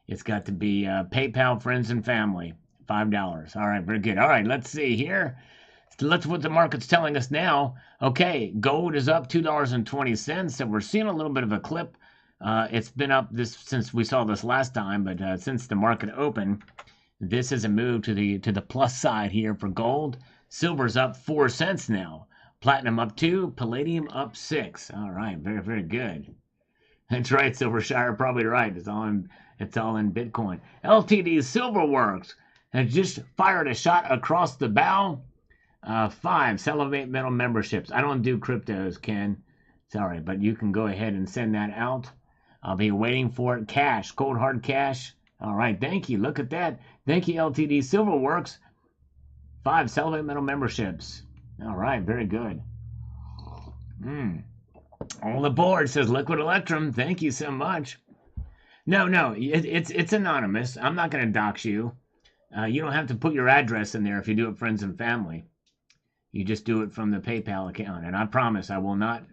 PayPal, friends and family, $5. All right, very good. All right, let's see here. Let's what the market's telling us now. Okay, gold is up $2.20. So we're seeing a little bit of a clip. It's been up this since we saw this last time, but since the market opened, this is a move to the plus side here for gold. Silver's up 4 cents now. Platinum up 2, Palladium up 6. All right, very, very good. That's right, Silvershire, probably right. It's all in Bitcoin. LTD Silverworks has just fired a shot across the bow. 5 Celebrate Metal memberships. I don't do cryptos, Ken. Sorry, but you can go ahead and send that out. I'll be waiting for it. Cash, cold hard cash. All right, thank you. Look at that. Thank you, LTD Silverworks. 5 Celebrate Metal memberships. All right, very good. On the board says Liquid Electrum. Thank you so much. No, it's anonymous. I'm not going to dox you. You don't have to put your address in there if you do it friends and family. You just do it from the PayPal account, and I promise I will not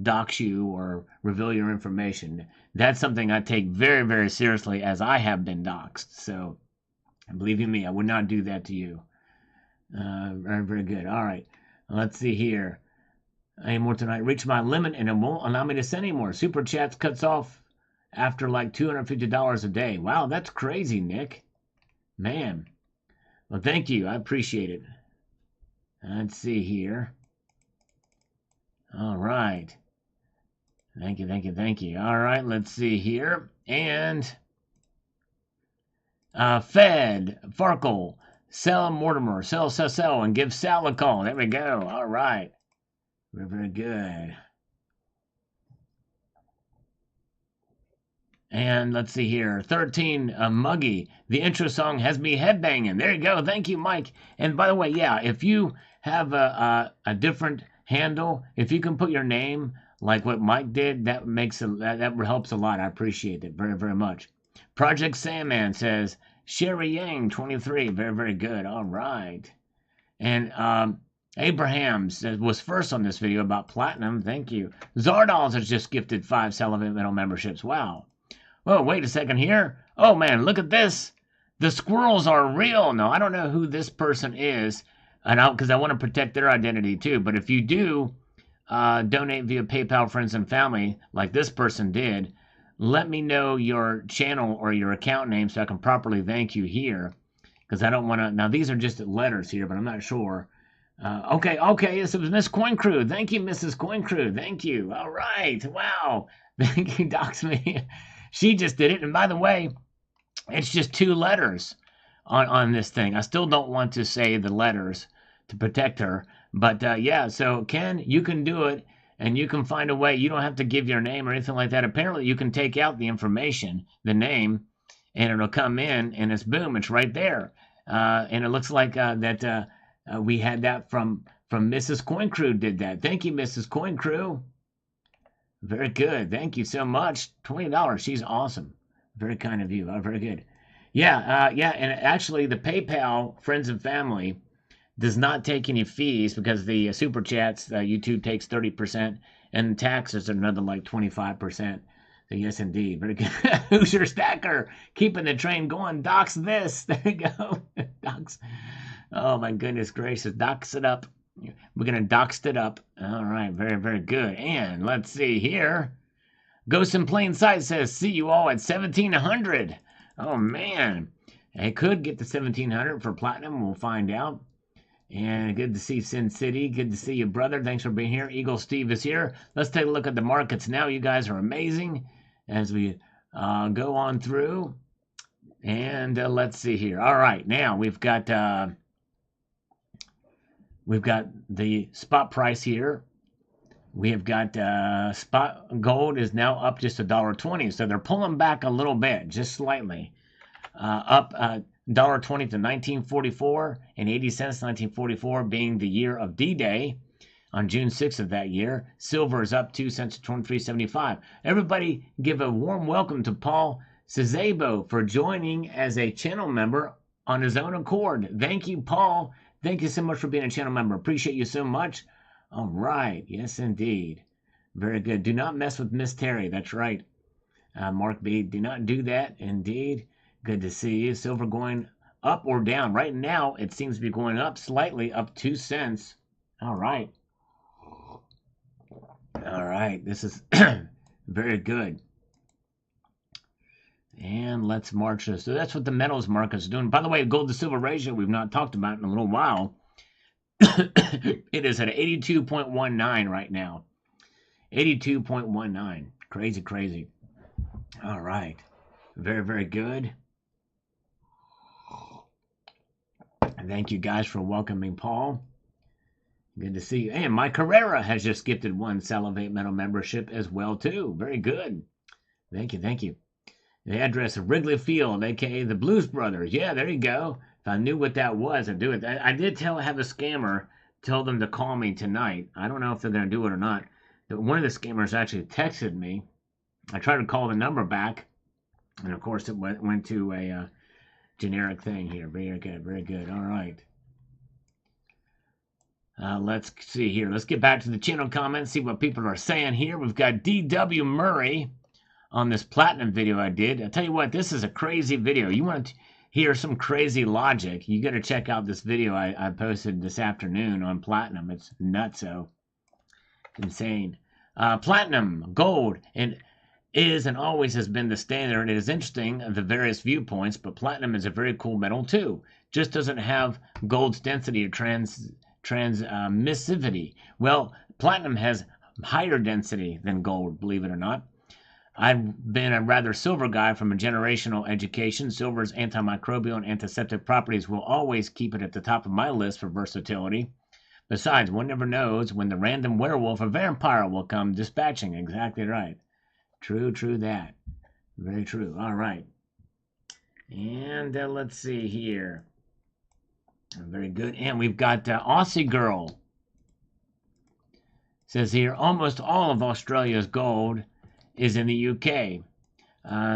dox you or reveal your information. That's something I take very, very seriously, as I have been doxed. So, believe you me, I would not do that to you. Very, very good. All right. Let's see here. Any more tonight? Reach my limit and it won't allow me to send any more. Super Chats cuts off after like $250 a day. Wow, that's crazy, Nick. Man. Well, thank you. I appreciate it. Let's see here. All right. Thank you. All right, let's see here. And Fed, Farkle. Sell Mortimer, sell, and give Sal a call. There we go. All right. Very, very good. And let's see here. 13, Muggy. The intro song has me headbanging. There you go. Thank you, Mike. And by the way, yeah, if you have a different handle, if you can put your name like what Mike did, that helps a lot. I appreciate it very, very much. Project Sandman says, Sherry Yang, 23. Very, very good. All right. And Abraham was first on this video about platinum. Thank you. Zardoz has just gifted 5 Celibate Metal memberships. Wow. Whoa, wait a second here. Oh, man, look at this. The squirrels are real. No, I don't know who this person is, because I want to protect their identity, too. But if you do donate via PayPal, friends, and family, like this person did, let me know your channel or your account name so I can properly thank you here, because I don't want to. Now, these are just letters here, but I'm not sure. Okay, yes, it was Miss Coin Crew. Thank you, Mrs. Coin Crew. Thank you. All right. Wow. Thank you, Docs Me. She just did it. And by the way, it's just 2 letters on this thing. I still don't want to say the letters to protect her. But yeah, so Ken, you can do it. And you can find a way. You don't have to give your name or anything like that. Apparently, you can take out the information, the name, and it'll come in, and it's boom, it's right there. And it looks like that we had that from Mrs. Coin Crew did that. Thank you, Mrs. Coin Crew. Very good. Thank you so much. $20. She's awesome. Very kind of you. Very good. Yeah, and actually the PayPal friends and family does not take any fees because the super chats, YouTube takes 30%, and taxes are another like 25%. So yes, indeed. Very good. Who's your stacker? Keeping the train going. Docs this. There you go. Docs. Oh, my goodness gracious. Docs it up. We're going to dox it up. All right. Very, very good. And let's see here. Ghost in Plain Sight says, see you all at 1,700. Oh, man. I could get to 1,700 for platinum. We'll find out. And good to see Sin City. Good to see you, brother. Thanks for being here. Eagle Steve is here. Let's take a look at the markets now. You guys are amazing as we go on through. And let's see here. All right. Now we've got the spot price here. We have got spot gold is now up just $1.20. So they're pulling back a little bit, just slightly. Up $1.20 to 1944 and 80 cents, 1944 being the year of D-Day on June 6th of that year. Silver is up 2 cents to 23.75. Everybody give a warm welcome to Paul Cezabo for joining as a channel member on his own accord. Thank you, Paul. Thank you so much for being a channel member. Appreciate you so much. All right. Yes, indeed. Very good. Do not mess with Miss Terry. That's right. Mark B. Do not do that. Indeed. Good to see you. Silver going up or down. Right now, it seems to be going up slightly, up 2 cents. All right. All right. This is very good. And let's march this. So that's what the metals market is doing. By the way, gold to silver ratio we've not talked about in a little while. It is at 82.19 right now. 82.19. Crazy, crazy. All right. Very, very good. Thank you guys for welcoming Paul. Good to see you. And Mike Carrera has just gifted 1 Salivate Metal membership as well, too. Very good. Thank you, thank you. The address of Wrigley Field, a.k.a. the Blues Brothers. Yeah, there you go. If I knew what that was, I'd do it. I did have a scammer tell them to call me tonight. I don't know if they're going to do it or not. But one of the scammers actually texted me. I tried to call the number back. And, of course, it went to a generic thing here. Very good, very good. All right. Let's see here. Let's get back to the channel comments, see what people are saying here. We've got D.W. Murray on this platinum video I did. I'll tell you what, this is a crazy video. You want to hear some crazy logic, you got to check out this video I posted this afternoon on platinum. It's nutso. Insane. Platinum, gold, and is and always has been the standard. It is interesting, the various viewpoints, but platinum is a very cool metal too. Just doesn't have gold's density or transmissivity. Well, platinum has higher density than gold, believe it or not. I've been a rather silver guy from a generational education. Silver's antimicrobial and antiseptic properties will always keep it at the top of my list for versatility. Besides, one never knows when the random werewolf or vampire will come dispatching. Exactly right. True that. Very true. All right. And let's see here. Very good. And we've got Aussie Girl. Says here, almost all of Australia's gold is in the UK.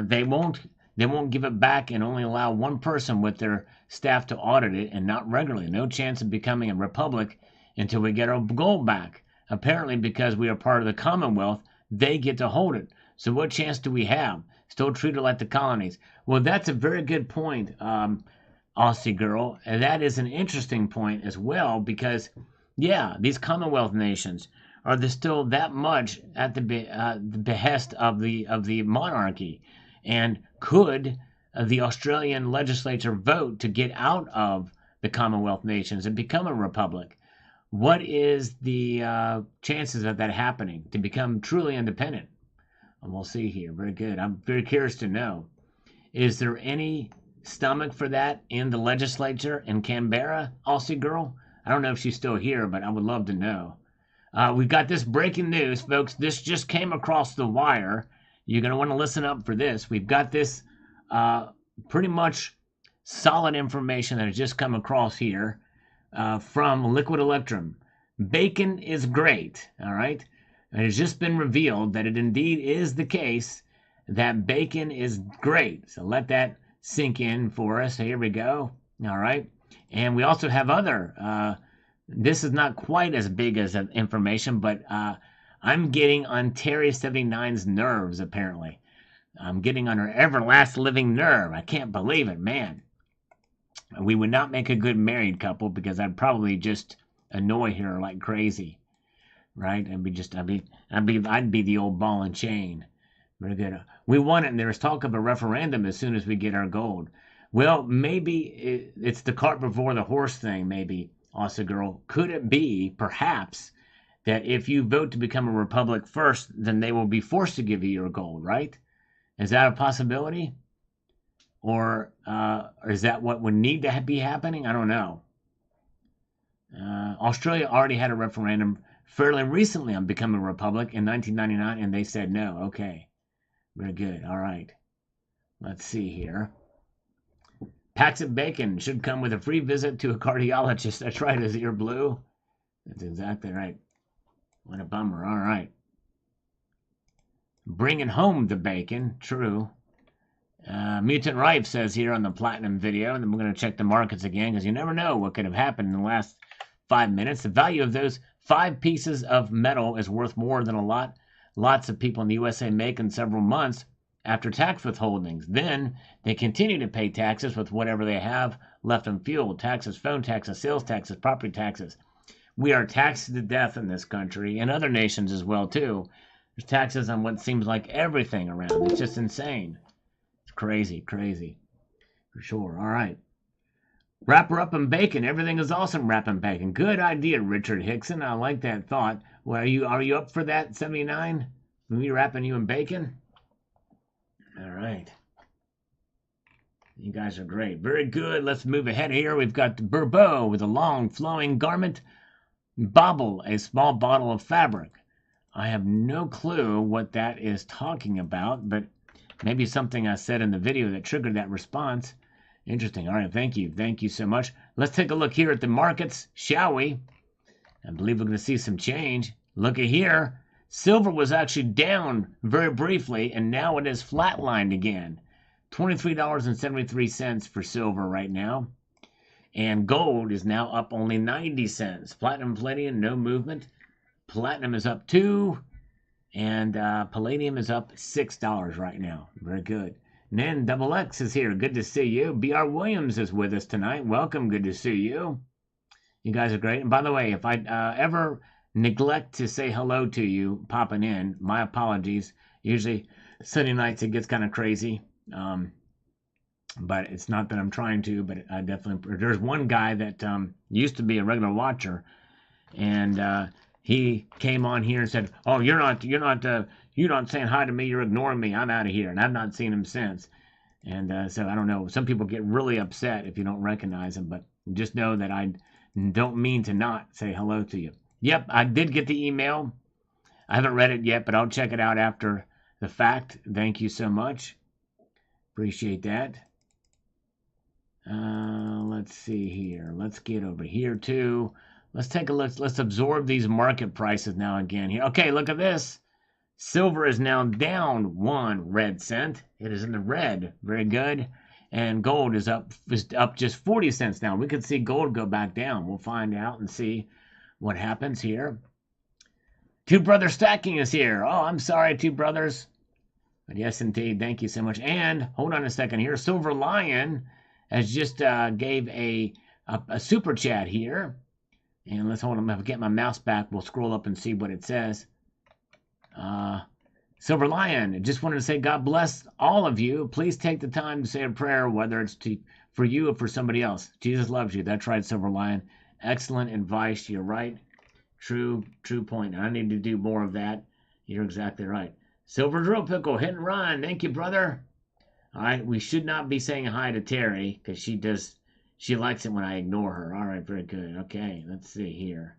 They won't give it back and only allow one person with their staff to audit it, and not regularly. No chance of becoming a republic until we get our gold back. Apparently, because we are part of the Commonwealth, they get to hold it. So what chance do we have? Still treated like the colonies. Well, that's a very good point, Aussie Girl. And that is an interesting point as well, because, yeah, these Commonwealth nations are still that much at the behest of the monarchy. And could the Australian legislature vote to get out of the Commonwealth nations and become a republic? What is the chances of that happening, to become truly independent? And we'll see here. Very good. I'm very curious to know. Is there any stomach for that in the legislature in Canberra, Aussie Girl? I don't know if she's still here, but I would love to know. We've got this breaking news, folks. This just came across the wire. You're going to want to listen up for this. We've got this pretty much solid information that has just come across here from Liquid Electrum. Bacon is great, all right? It has just been revealed that it indeed is the case that bacon is great. So let that sink in for us. Here we go. All right. And we also have other this is not quite as big as information, but I'm getting on Terry 79's nerves, apparently. I'm getting on her everlasting living nerve. I can't believe it, man. We would not make a good married couple, because I'd probably just annoy her like crazy. Right? I'd be the old ball and chain. Very good. We want it, and there's talk of a referendum as soon as we get our gold. Well, maybe it's the cart before the horse thing, maybe. Also, girl, could it be, perhaps, that if you vote to become a republic first, then they will be forced to give you your gold, right? Is that a possibility? Or is that what would need to be happening? I don't know. Australia already had a referendum fairly recently on becoming a republic in 1999, and they said no. Okay. Very good. All right. Let's see here. Packs of bacon should come with a free visit to a cardiologist. That's right, his ear blue. That's exactly right. What a bummer. All right. Bringing home the bacon. True. Mutant Rife says here on the Platinum video, and then we're going to check the markets again, because you never know what could have happened in the last 5 minutes. The value of those 5 pieces of metal is worth more than lots of people in the USA make in several months after tax withholdings. Then they continue to pay taxes with whatever they have left on fuel, taxes, phone taxes, sales taxes, property taxes. We are taxed to death in this country, and other nations as well, too. There's taxes on what seems like everything around. It's just insane. It's crazy. For sure. All right. Wrap her up in bacon. Everything is awesome wrapping bacon. Good idea, Richard Hickson. I like that thought. Well, are you up for that, 79? Me wrapping you in bacon? All right. You guys are great. Very good. Let's move ahead here. We've got the Bourbeau with a long flowing garment. Bauble, a small bottle of fabric. I have no clue what that is talking about, but maybe something I said in the video that triggered that response. Interesting. All right, thank you. Thank you so much. Let's take a look here at the markets, shall we? I believe we're going to see some change. Look at here. Silver was actually down very briefly, and now it is flatlined again. $23.73 for silver right now. And gold is now up only 90 cents. Platinum, Palladium, no movement. Platinum is up 2, and Palladium is up $6 right now. Very good. Nen Double X is here. Good to see you. B.R. Williams is with us tonight. Welcome. Good to see you. You guys are great. And by the way, if I ever neglect to say hello to you popping in, my apologies. Usually Sunday nights it gets kind of crazy. But it's not that I'm trying to, but I definitely, there's one guy that used to be a regular watcher, and he came on here and said, "Oh, you're not You're not saying hi to me. You're ignoring me. I'm out of here. And I've not seen him since. And so I don't know. Some people get really upset if you don't recognize them. But just know that I don't mean to not say hello to you. Yep, I did get the email. I haven't read it yet, but I'll check it out after the fact. Thank you so much. Appreciate that. Let's see here. Let's get over here too. Let's take a look. Let's absorb these market prices now again here. Okay, look at this. Silver is now down 1 red cent. It is in the red. Very good. And gold is up just 40 cents now. We could see gold go back down. We'll find out and see what happens here. Two Brother Stacking is here. Oh, I'm sorry, Two Brothers. But yes, indeed. Thank you so much. And hold on a second here. Silver Lion has just gave a super chat here. And let's hold on. If I get my mouse back, we'll scroll up and see what it says. Silver Lion, just wanted to say God bless all of you. Please take the time to say a prayer, whether it's for you or for somebody else. Jesus loves you. That's right, Silver Lion. Excellent advice. You're right. True point. I need to do more of that. You're exactly right. Silver Drill Pickle, hit and run. Thank you, brother. All right, we should not be saying hi to Terry because she likes it when I ignore her. All right, very good. Okay, let's see here.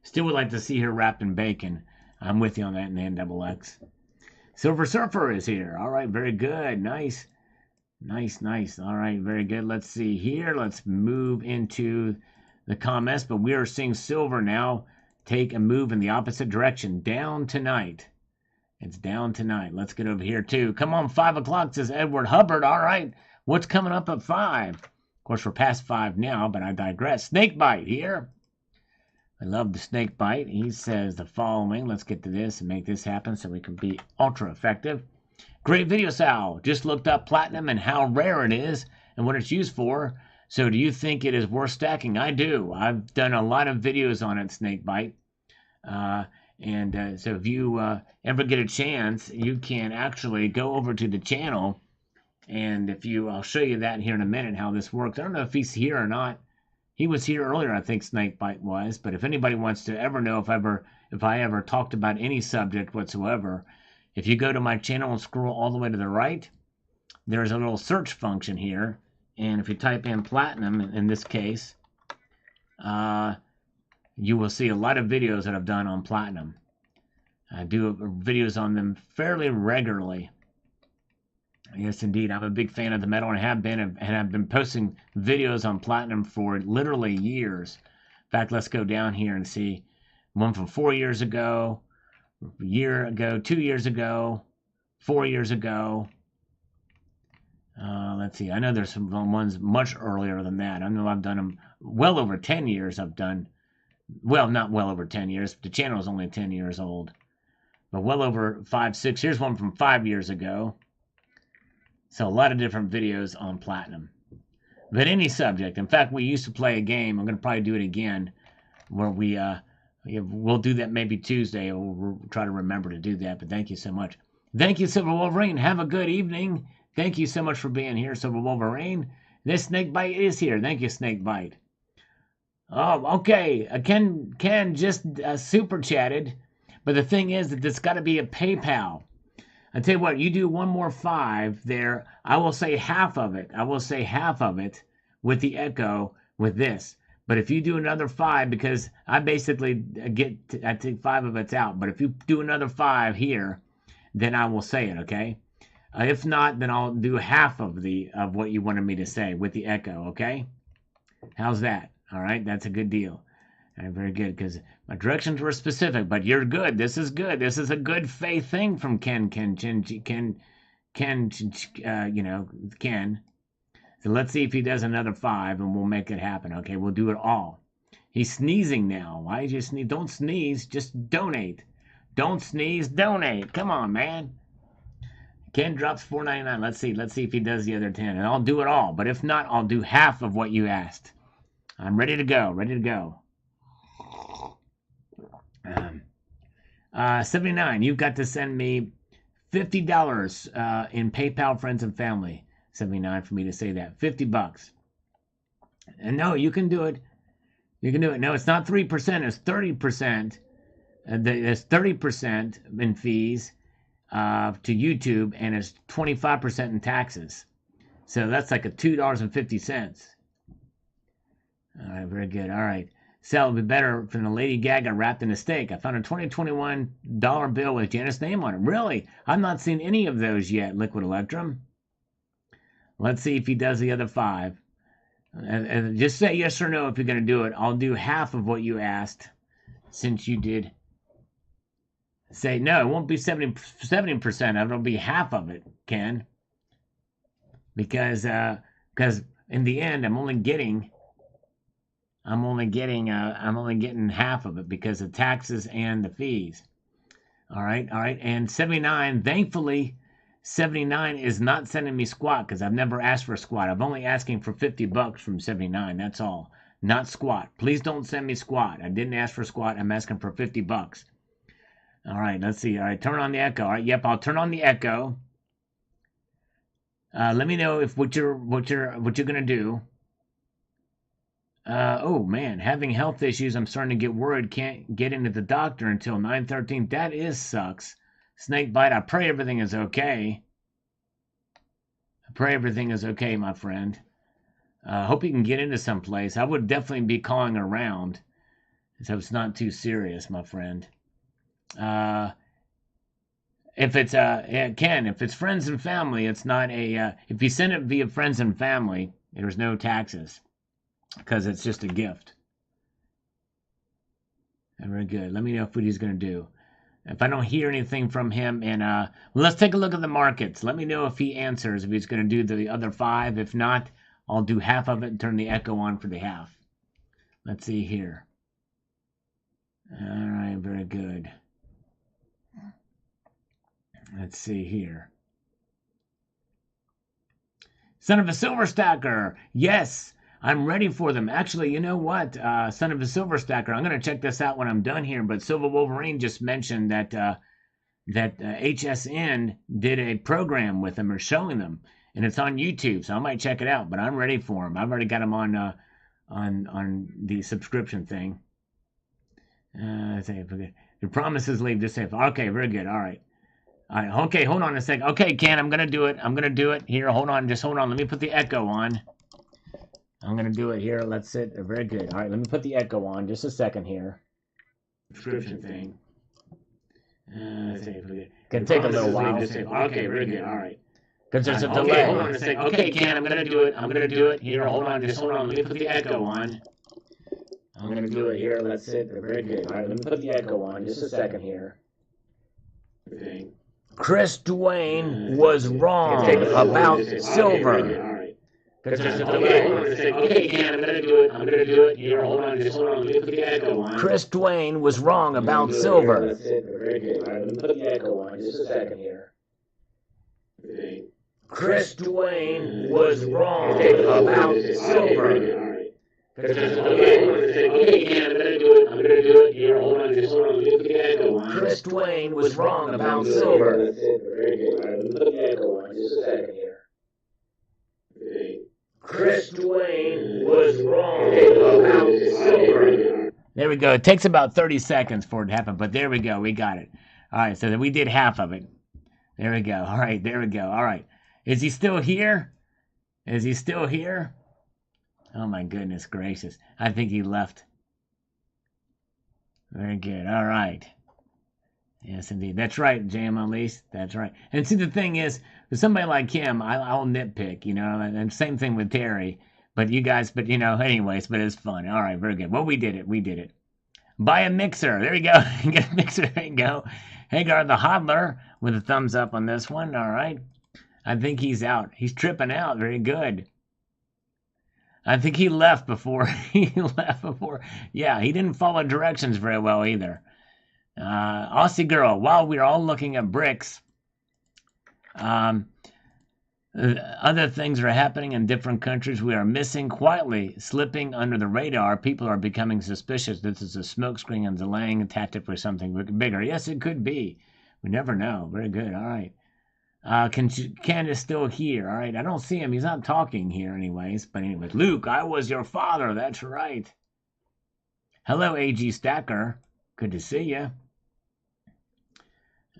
Still would like to see her wrapping bacon. I'm with you on that, NaNXX. Silver Surfer is here. All right, very good. Nice. All right, very good. Let's see here. Let's move into the comments, but we are seeing silver now take a move in the opposite direction. Down tonight. It's down tonight. Let's get over here, too. Come on, 5 o'clock, says Edward Hubbard. All right, what's coming up at 5? Of course, we're past 5 now, but I digress. Snakebite here. I love the snake bite. He says the following. Let's get to this and make this happen so we can be ultra effective. Great video, Sal. Just looked up platinum and how rare it is and what it's used for. So do you think it is worth stacking? I do. I've done a lot of videos on it, snakebite. So if you ever get a chance, you can actually go over to the channel. And I'll show you that here in a minute, how this works. I don't know if he's here or not. He was here earlier, I think Snakebite was, but if anybody wants to ever know if I ever talked about any subject whatsoever, if you go to my channel and scroll all the way to the right, there's a little search function here, and if you type in platinum, in this case, you will see a lot of videos that I've done on platinum. I do videos on them fairly regularly. Yes, indeed. I'm a big fan of the metal and have been posting videos on platinum for literally years. In fact, let's go down here and see one from 4 years ago, a year ago, 2 years ago, 4 years ago. Let's see. I know there's some ones much earlier than that. I know I've done them well over 10 years. Well, not well over 10 years. The channel is only 10 years old. But well over 5, 6. Here's one from 5 years ago. So a lot of different videos on platinum. But any subject. In fact, we used to play a game. I'm going to probably do it again. Where we'll do that maybe Tuesday. We'll try to remember to do that. But thank you so much. Thank you, Silver Wolverine. Have a good evening. Thank you so much for being here, Silver Wolverine. This Snakebite is here. Thank you, Snakebite. Oh, okay. Ken just super chatted. But the thing is that it's got to be a PayPal. I tell you what, you do one more 5 there, I will say half of it. I will say half of it with the echo with this. But if you do another 5, because I basically I take 5 of it's out. But if you do another 5 here, then I will say it, okay? If not, then I'll do half of what you wanted me to say with the echo, okay? How's that? All right, that's a good deal. All right, very good, because my directions were specific, but you're good. This is good. This is a good faith thing from Ken. So let's see if he does another 5, and we'll make it happen. Okay, we'll do it all. He's sneezing now. Why did you sneeze? Don't sneeze. Just donate. Don't sneeze. Donate. Come on, man. Ken drops $4.99. Let's see if he does the other 10, and I'll do it all. But if not, I'll do half of what you asked. I'm ready to go. Ready to go. 79. You've got to send me $50 in PayPal, friends and family. 79 for me to say that. $50. And no, you can do it. You can do it. No, it's not 3%. It's 30%. There's 30% in fees to YouTube, and it's 25% in taxes. So that's like a $2.50. All right, very good. All right. Sell would be better than the Lady Gaga wrapped in a steak. I found a 2021 dollar bill with Janet's name on it. Really? I've not seen any of those yet, Liquid Electrum. Let's see if he does the other 5. And just say yes or no if you're going to do it. I'll do half of what you asked, since you did say no. It won't be 70% of it. It'll be half of it, Ken. Because in the end, I'm only getting half of it because of taxes and the fees. All right. And 79, thankfully, 79 is not sending me squat because I've never asked for squat. I'm only asking for $50 from 79. That's all. Not squat. Please don't send me squat. I didn't ask for squat. I'm asking for $50. All right. Let's see. All right. Turn on the echo. All right. Yep. I'll turn on the echo. Let me know if what you're gonna do. Oh man, having health issues. I'm starting to get worried. Can't get into the doctor until 9/13. That sucks. Snake bite. I pray everything is okay. My friend. Hope you can get into some place. I would definitely be calling around, so it's not too serious, my friend. If it's Ken, if it's friends and family, it's not a. If you send it via friends and family, there's no taxes. Because it's just a gift. Very good. Let me know what he's going to do. If I don't hear anything from him, and let's take a look at the markets. Let me know if he answers, if he's going to do the other 5. If not, I'll do half of it and turn the echo on for the half. Let's see here. All right, very good. Let's see here. Son of a Silver Stacker. Yes. I'm ready for them. Actually, you know what? Son of a Silver Stacker. I'm going to check this out when I'm done here. But Silver Wolverine just mentioned that HSN did a program with them or showing them, and it's on YouTube. So I might check it out. But I'm ready for them. I've already got them on the subscription thing. Your promises leave just safe. Okay, very good. All right. Okay, hold on a sec. Okay, Ken, I'm going to do it. Here, hold on. Just hold on. Let me put the echo on. I'm going to do it here. Let's sit. Very good. All right, let me put the echo on. Just a second here. Subscription thing. Can take a little while. Okay, very good. All right. Because there's a delay. Okay, hold on a second. Okay, Ken, I'm going to do it. Here, hold on. Just hold on. Let me put the echo on. I'm going to do it here. Let's sit. Very good. All right, let me put the echo on. Just a second here. Chris Dwayne was wrong about silver. Okay, Ken, I'm going to do it. Here, hold on. Just hold on. Let me put the echo on. Chris Dwayne was wrong about silver. That's it. Very good. All right, let me put the echo on. Just a second here. Chris Dwayne was wrong about silver. Okay, Ken, I'm going to do it. Here, hold on. Just hold on. Let me put the echo on. Chris Dwayne was wrong about silver. That's it. Very good. All right, let me put the echo on. Just a second here. Chris Dwayne was wrong about silver. There we go. It takes about 30 seconds for it to happen, but there we go. We got it. All right, so then we did half of it. There we go. All right, there we go. All right. Is he still here? Oh, my goodness gracious. I think he left. Very good. All right. Yes, indeed. That's right, JM Unleashed. That's right. And see, the thing is, with somebody like him, I'll nitpick, and same thing with Terry. But anyways, but it's fun. All right, very good. Well, we did it. Buy a mixer. There you go. Get a mixer. There you go. Hagar the Hodler with a thumbs up on this one. All right. I think he's out. He's tripping out. Very good. I think he left before. Yeah, he didn't follow directions very well either. Aussie Girl, while we're all looking at bricks, other things are happening in different countries. We are missing, quietly slipping under the radar. People are becoming suspicious this is a smokescreen and delaying a tactic for something bigger. Yes, it could be. We never know. Very good. All right. Ken is still here. All right. I don't see him. He's not talking here anyways. But anyways, Luke, I was your father. That's right. Hello, AG Stacker. Good to see you.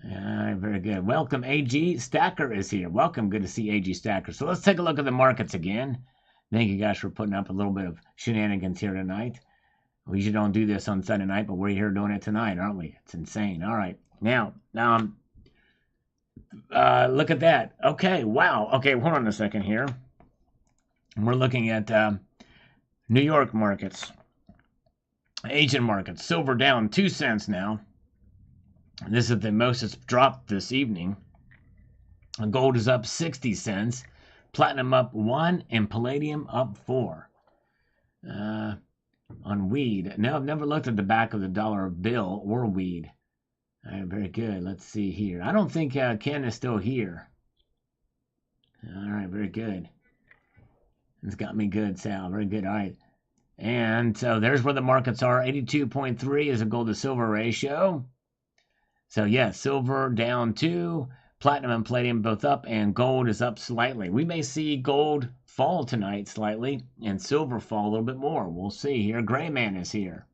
Very good. Welcome, AG Stacker is here. Welcome. Good to see AG Stacker. So let's take a look at the markets again. Thank you guys for putting up a little bit of shenanigans here tonight. We usually don't do this on Sunday night, but we're here doing it tonight, aren't we? It's insane. All right. Now, look at that. Okay. Wow. Okay. Hold on a second here. We're looking at New York markets, Asian markets. Silver down 2 cents now. This is the most it's dropped this evening. Gold is up 60 cents. Platinum up 1 and palladium up 4. On weed. Now, I've never looked at the back of the dollar bill or weed. All right, very good. Let's see here. I don't think Ken is still here. All right, very good. It's got me good, Sal. Very good. All right. And so there's where the markets are. 82.3 is a gold to silver ratio. So, yeah, silver down 2, platinum and palladium both up, and gold is up slightly. We may see gold fall tonight slightly, and silver fall a little bit more. We'll see here. Gray Man is here.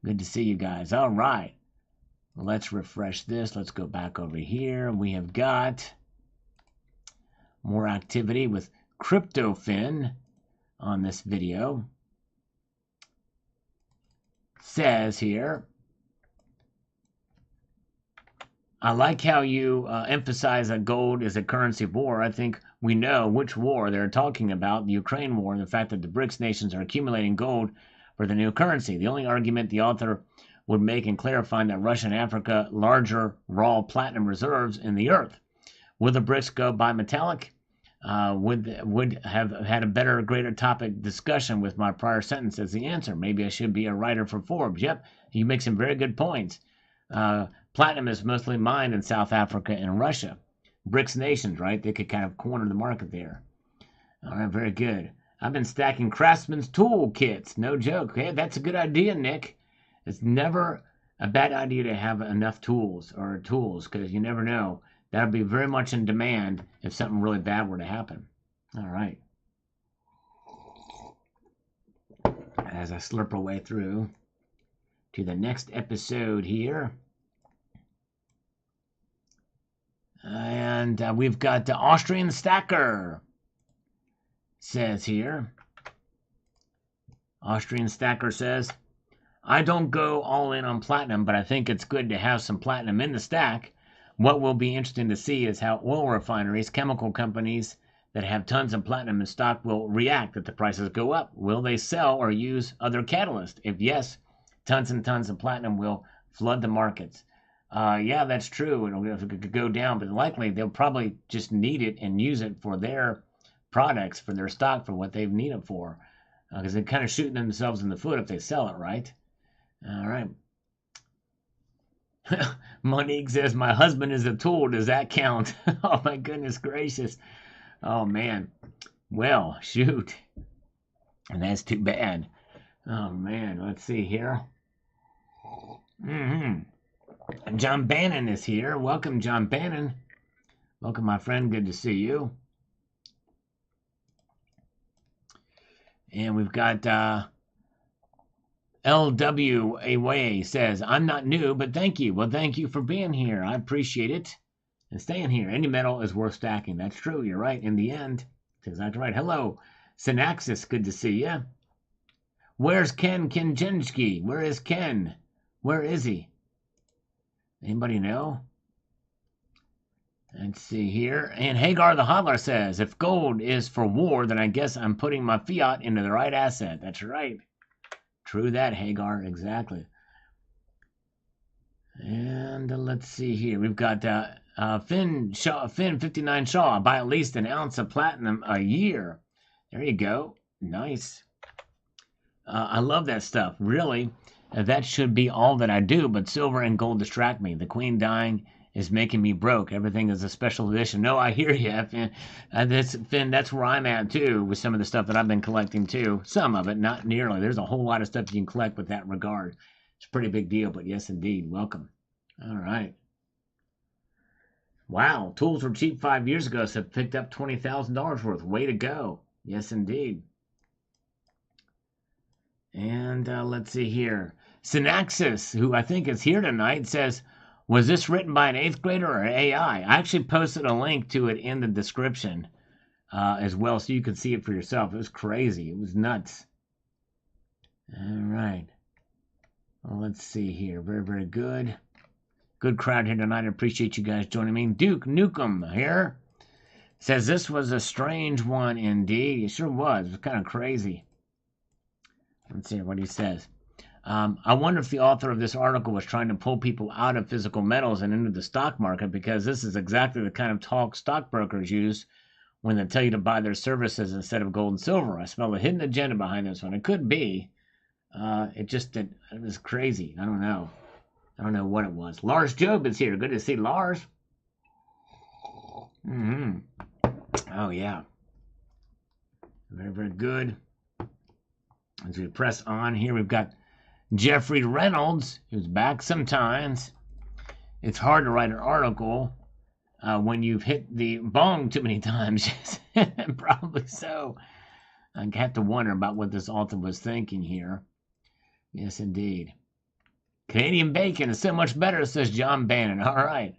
Good to see you guys. All right. Well, let's refresh this. Let's go back over here. We have got more activity with CryptoFin on this video. Says here, I like how you emphasize that gold is a currency of war. I think we know which war they're talking about, the Ukraine war, and the fact that the BRICS nations are accumulating gold for the new currency. The only argument the author would make in clarifying that Russia and Africa larger raw platinum reserves in the earth. Will the BRICS go by metallic? Would have had a better, greater topic discussion with my prior sentence as the answer. Maybe I should be a writer for Forbes. Yep, you make some very good points. Platinum is mostly mined in South Africa and Russia. BRICS nations, right? They could kind of corner the market there. All right, very good. I've been stacking craftsman's tool kits. No joke. Okay, that's a good idea, Nick. It's never a bad idea to have enough tools because you never know. That'll be very much in demand if something really bad were to happen. All right. As I slurp our way through to the next episode here. And we've got the Austrian Stacker, says here. Austrian Stacker says, I don't go all in on platinum, but I think it's good to have some platinum in the stack. What will be interesting to see is how oil refineries, chemical companies that have tons of platinum in stock will react if the prices go up. Will they sell or use other catalysts? If yes, tons and tons of platinum will flood the markets. Yeah, that's true. It could go down, but likely they'll probably just need it and use it for their products, for their stock, for what they need it for. Because they're kind of shooting themselves in the foot if they sell it, right? All right. Monique says, my husband is a tool. Does that count? Oh, my goodness gracious. Oh, man. Well, shoot. And that's too bad. Oh, man. Let's see here. John Bannon is here. Welcome, John Bannon. Welcome, my friend. Good to see you. And we've got LW Away says, I'm not new, but thank you. Well, thank you for being here. I appreciate it. And staying here. Any metal is worth stacking. That's true. You're right. In the end. That's exactly right. Hello, Synaxis. Good to see you. Where's Ken Kinjensky? Where is Ken? Where is he? Anybody know? Let's see here. And Hagar the Hodler says, if gold is for war, then I guess I'm putting my fiat into the right asset. That's right. True that, Hagar. Exactly. And let's see here. We've got Finn 59 Shaw. Buy at least an ounce of platinum a year. There you go. Nice. I love that stuff. Really. That should be all that I do, but silver and gold distract me. The queen dying is making me broke. Everything is a special edition. No, I hear you, Finn. Finn, that's where I'm at, too, with some of the stuff that I've been collecting, too. Some of it, not nearly. There's a whole lot of stuff you can collect with that regard. It's a pretty big deal, but yes, indeed. Welcome. All right. Wow, tools were cheap 5 years ago, so picked up $20,000 worth. Way to go. Yes, indeed. And let's see here. Synaxis, who I think is here tonight, says, Was this written by an 8th grader or AI? I actually posted a link to it in the description as well, so you can see it for yourself. It was crazy. It was nuts. All right. Well, let's see here. Very, very good. Good crowd here tonight. I appreciate you guys joining me. Duke Nukem here says this was a strange one indeed. It sure was. It was kind of crazy. Let's see what he says. I wonder if the author of this article was trying to pull people out of physical metals and into the stock market, because this is exactly the kind of talk stockbrokers use when they tell you to buy their services instead of gold and silver. I smell a hidden agenda behind this one. It could be. It was crazy. I don't know. I don't know what it was. Lars Job is here. Good to see Lars. Oh, yeah. Very, very good. As we press on here, we've got Jeffrey Reynolds, who's back sometimes. It's hard to write an article when you've hit the bong too many times. Probably so. I have to wonder about what this author was thinking here. Yes, indeed. Canadian bacon is so much better, says John Bannon. All right.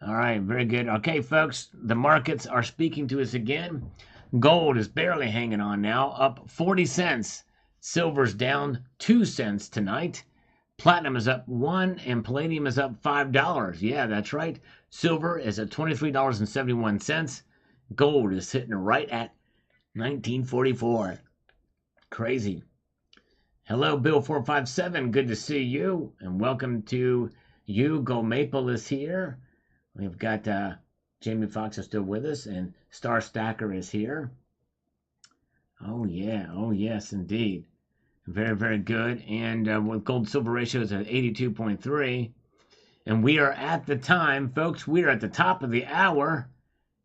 All right, very good. Okay, folks, the markets are speaking to us again. Gold is barely hanging on now, up 40 cents. Silver's down 2 cents tonight. Platinum is up 1 and palladium is up $5. Yeah, that's right. Silver is at $23.71. Gold is sitting right at 1944. Crazy. Hello, Bill457. Good to see you, and welcome to you. Go Maple is here. We've got Jamie Foxx is still with us, and Star Stacker is here. Oh, yeah. Oh, yes, indeed. Very, very good. And with gold silver ratios at 82.3. And we are at the time, folks, we are at the top of the hour.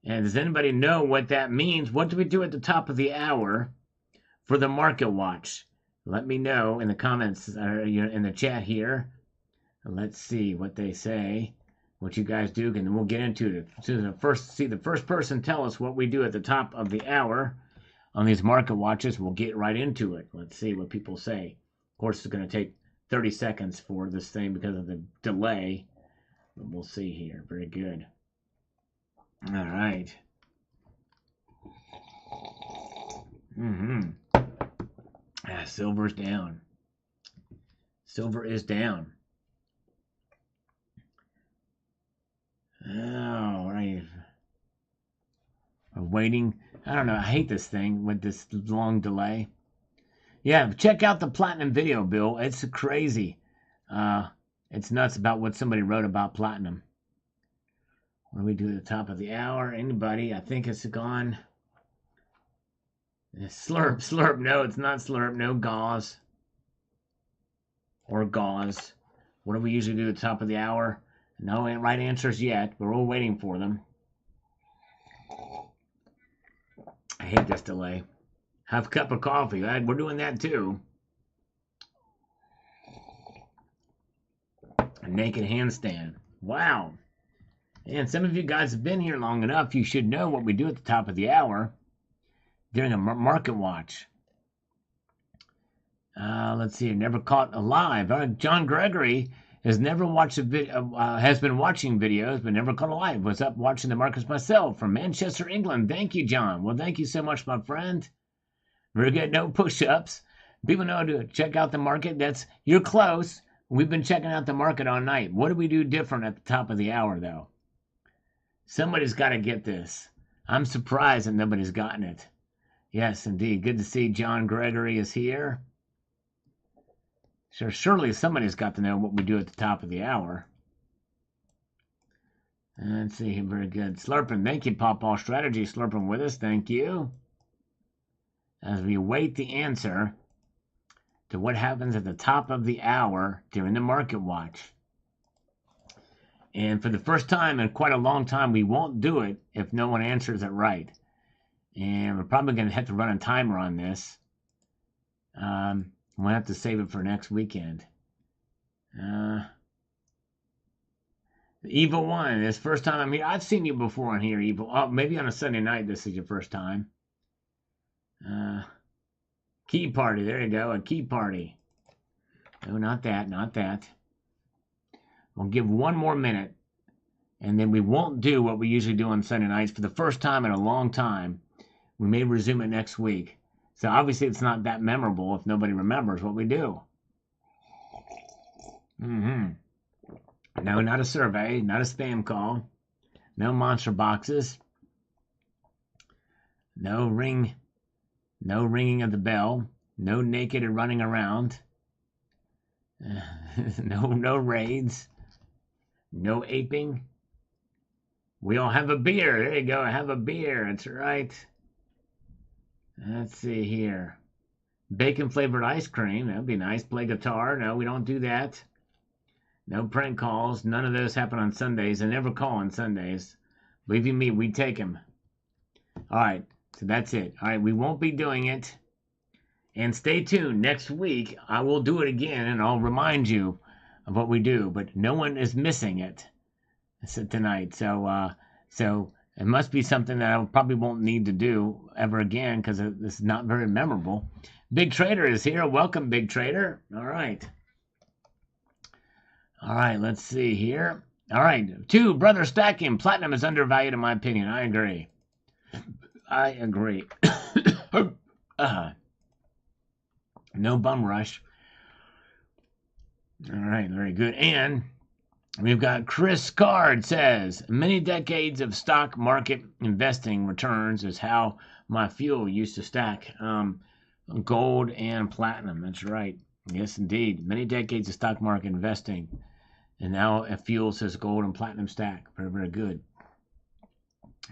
And does anybody know what that means? What do we do at the top of the hour for the market watch? Let me know in the comments or in the chat here. Let's see what they say, what you guys do, and then we'll get into it. As soon as the first person tell us what we do at the top of the hour on these market watches, we'll get right into it. Let's see what people say. Of course, it's going to take 30 seconds for this thing because of the delay, but we'll see here. Very good. All right. Silver's down. Silver is down. All right. We're waiting. I don't know. I hate this thing with this long delay. Yeah, check out the platinum video, Bill. It's crazy. It's nuts about what somebody wrote about platinum. What do we do at the top of the hour? Anybody? I think it's gone. Slurp. No, it's not slurp. No gauze. Or gauze. What do we usually do at the top of the hour? No right answers yet, but we're waiting for them. I hate this delay. Have a cup of coffee. We're doing that too. A naked handstand. Wow. And some of you guys have been here long enough. You should know what we do at the top of the hour during a market watch. Let's see. Never caught alive. John Gregory has never watched a video. Has been watching videos, but never caught alive. Was up watching the markets myself from Manchester, England. Thank you, John. Well, thank you so much, my friend. Very good. No push-ups. People know to check out the market. You're close. We've been checking out the market all night. What do we do different at the top of the hour, though? Somebody's got to get this. I'm surprised that nobody's gotten it. Yes, indeed. Good to see John Gregory is here. So surely somebody's got to know what we do at the top of the hour. Let's see. Very good. Slurping. Thank you, Pawpaw Strategy. Slurping with us. Thank you. As we await the answer to what happens at the top of the hour during the market watch. And for the first time in quite a long time, we won't do it if no one answers it right. And we're probably going to have to run a timer on this. We'll have to save it for next weekend. Evil One, this first time I'm here. I've seen you before on here, Evil. Oh, maybe on a Sunday night this is your first time. Key Party, there you go, a Key Party. No, not that. We'll give one more minute, and then we won't do what we usually do on Sunday nights for the first time in a long time. We may resume it next week. So obviously it's not that memorable if nobody remembers what we do. No, not a survey, not a spam call, no monster boxes, no ringing of the bell, no naked and running around, no raids, no aping. We all have a beer. There you go. Have a beer. That's right. Let's see here. Bacon flavored ice cream. That'd be nice. Play guitar. No, we don't do that. No prank calls. None of those happen on Sundays. I never call on Sundays. Believe you me, we take them. All right. So that's it. All right. We won't be doing it. And stay tuned. Next week, I will do it again, and I'll remind you of what we do. But no one is missing it tonight. So it must be something that I probably won't need to do ever again because this is not very memorable. Big Trader is here. Welcome, Big Trader. All right. All right, let's see here. All right. 2, Brother Stacking. Platinum is undervalued in my opinion. I agree. No bum rush. All right, very good. And we've got Chris Card says, many decades of stock market investing returns is how my fuel used to stack gold and platinum. That's right. Yes, indeed. Many decades of stock market investing. And now fuel says gold and platinum stack. Very, very good.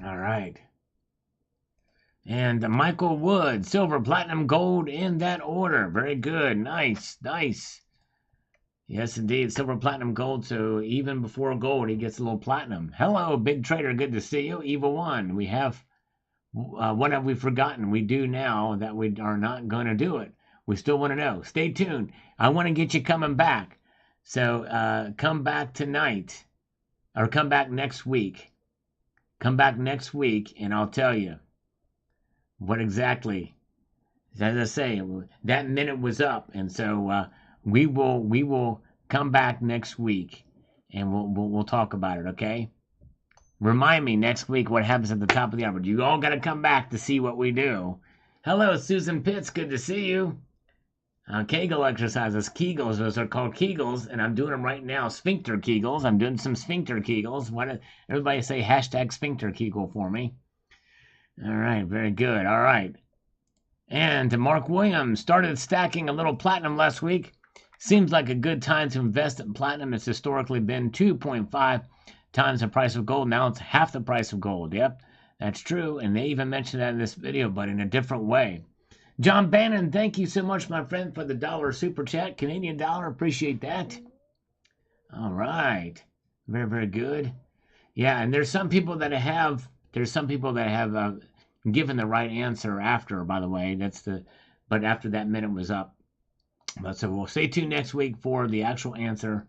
All right. And Michael Wood, silver, platinum, gold in that order. Very good. Nice, nice. Yes, indeed. Silver, platinum, gold. So even before gold, he gets a little platinum. Hello, Big Trader. Good to see you. Evil One. We have, what have we forgotten? We do now that we are not going to do it. We still want to know. Stay tuned. I want to get you coming back. So come back tonight or come back next week. Come back next week and I'll tell you what exactly. As I say, that minute was up. And so we will come back next week and we'll talk about it, okay? Remind me next week what happens at the top of the hour. You all got to come back to see what we do. Hello, Susan Pitts. Good to see you. Kegel exercises. Kegels. Those are called Kegels, and I'm doing them right now. Sphincter Kegels. I'm doing some Sphincter Kegels. Everybody say hashtag Sphincter Kegel for me. All right. Very good. All right. And Mark Williams started stacking a little platinum last week. Seems like a good time to invest in platinum. It's historically been 2.5 times the price of gold. Now it's half the price of gold. Yep, that's true. And they even mentioned that in this video, but in a different way. John Bannon, thank you so much, my friend, for the $1 super chat. Canadian dollar, appreciate that. All right. Very, very good. Yeah, and there's some people that have given the right answer after, by the way. But after that minute was up. But so we'll stay tuned next week for the actual answer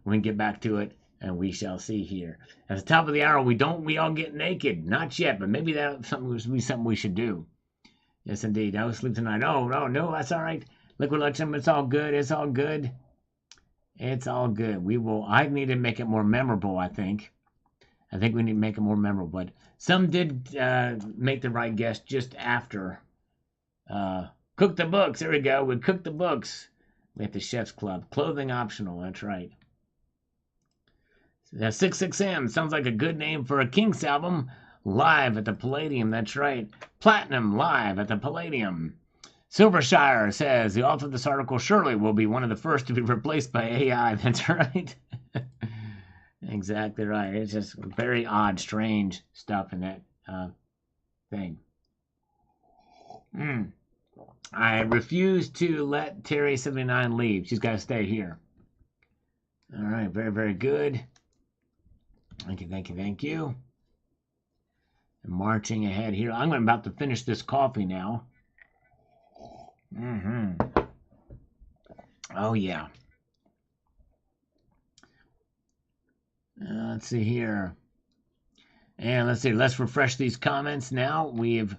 when we get back to it, and we shall see here. At the top of the hour, we all get naked. Not yet, but maybe that would be something we should do. Yes, indeed. I will sleep tonight. Oh, no, that's all right. Liquid Luxem, it's all good. It's all good. It's all good. I need to make it more memorable, I think. I think we need to make it more memorable. But some did make the right guess just after. Cook the books. There we go. We cook the books. We at the Chef's Club. Clothing optional. That's right. 66M sounds like a good name for a Kinks album. Live at the Palladium. That's right. Platinum live at the Palladium. Silvershire says the author of this article surely will be one of the first to be replaced by AI. That's right. Exactly right. It's just very odd, strange stuff in that thing. I refuse to let Terry79 leave. She's got to stay here. All right. Very, very good. Thank you, thank you, thank you. And marching ahead here. I'm about to finish this coffee now. Oh, yeah. Let's see here. And let's see. Let's refresh these comments now.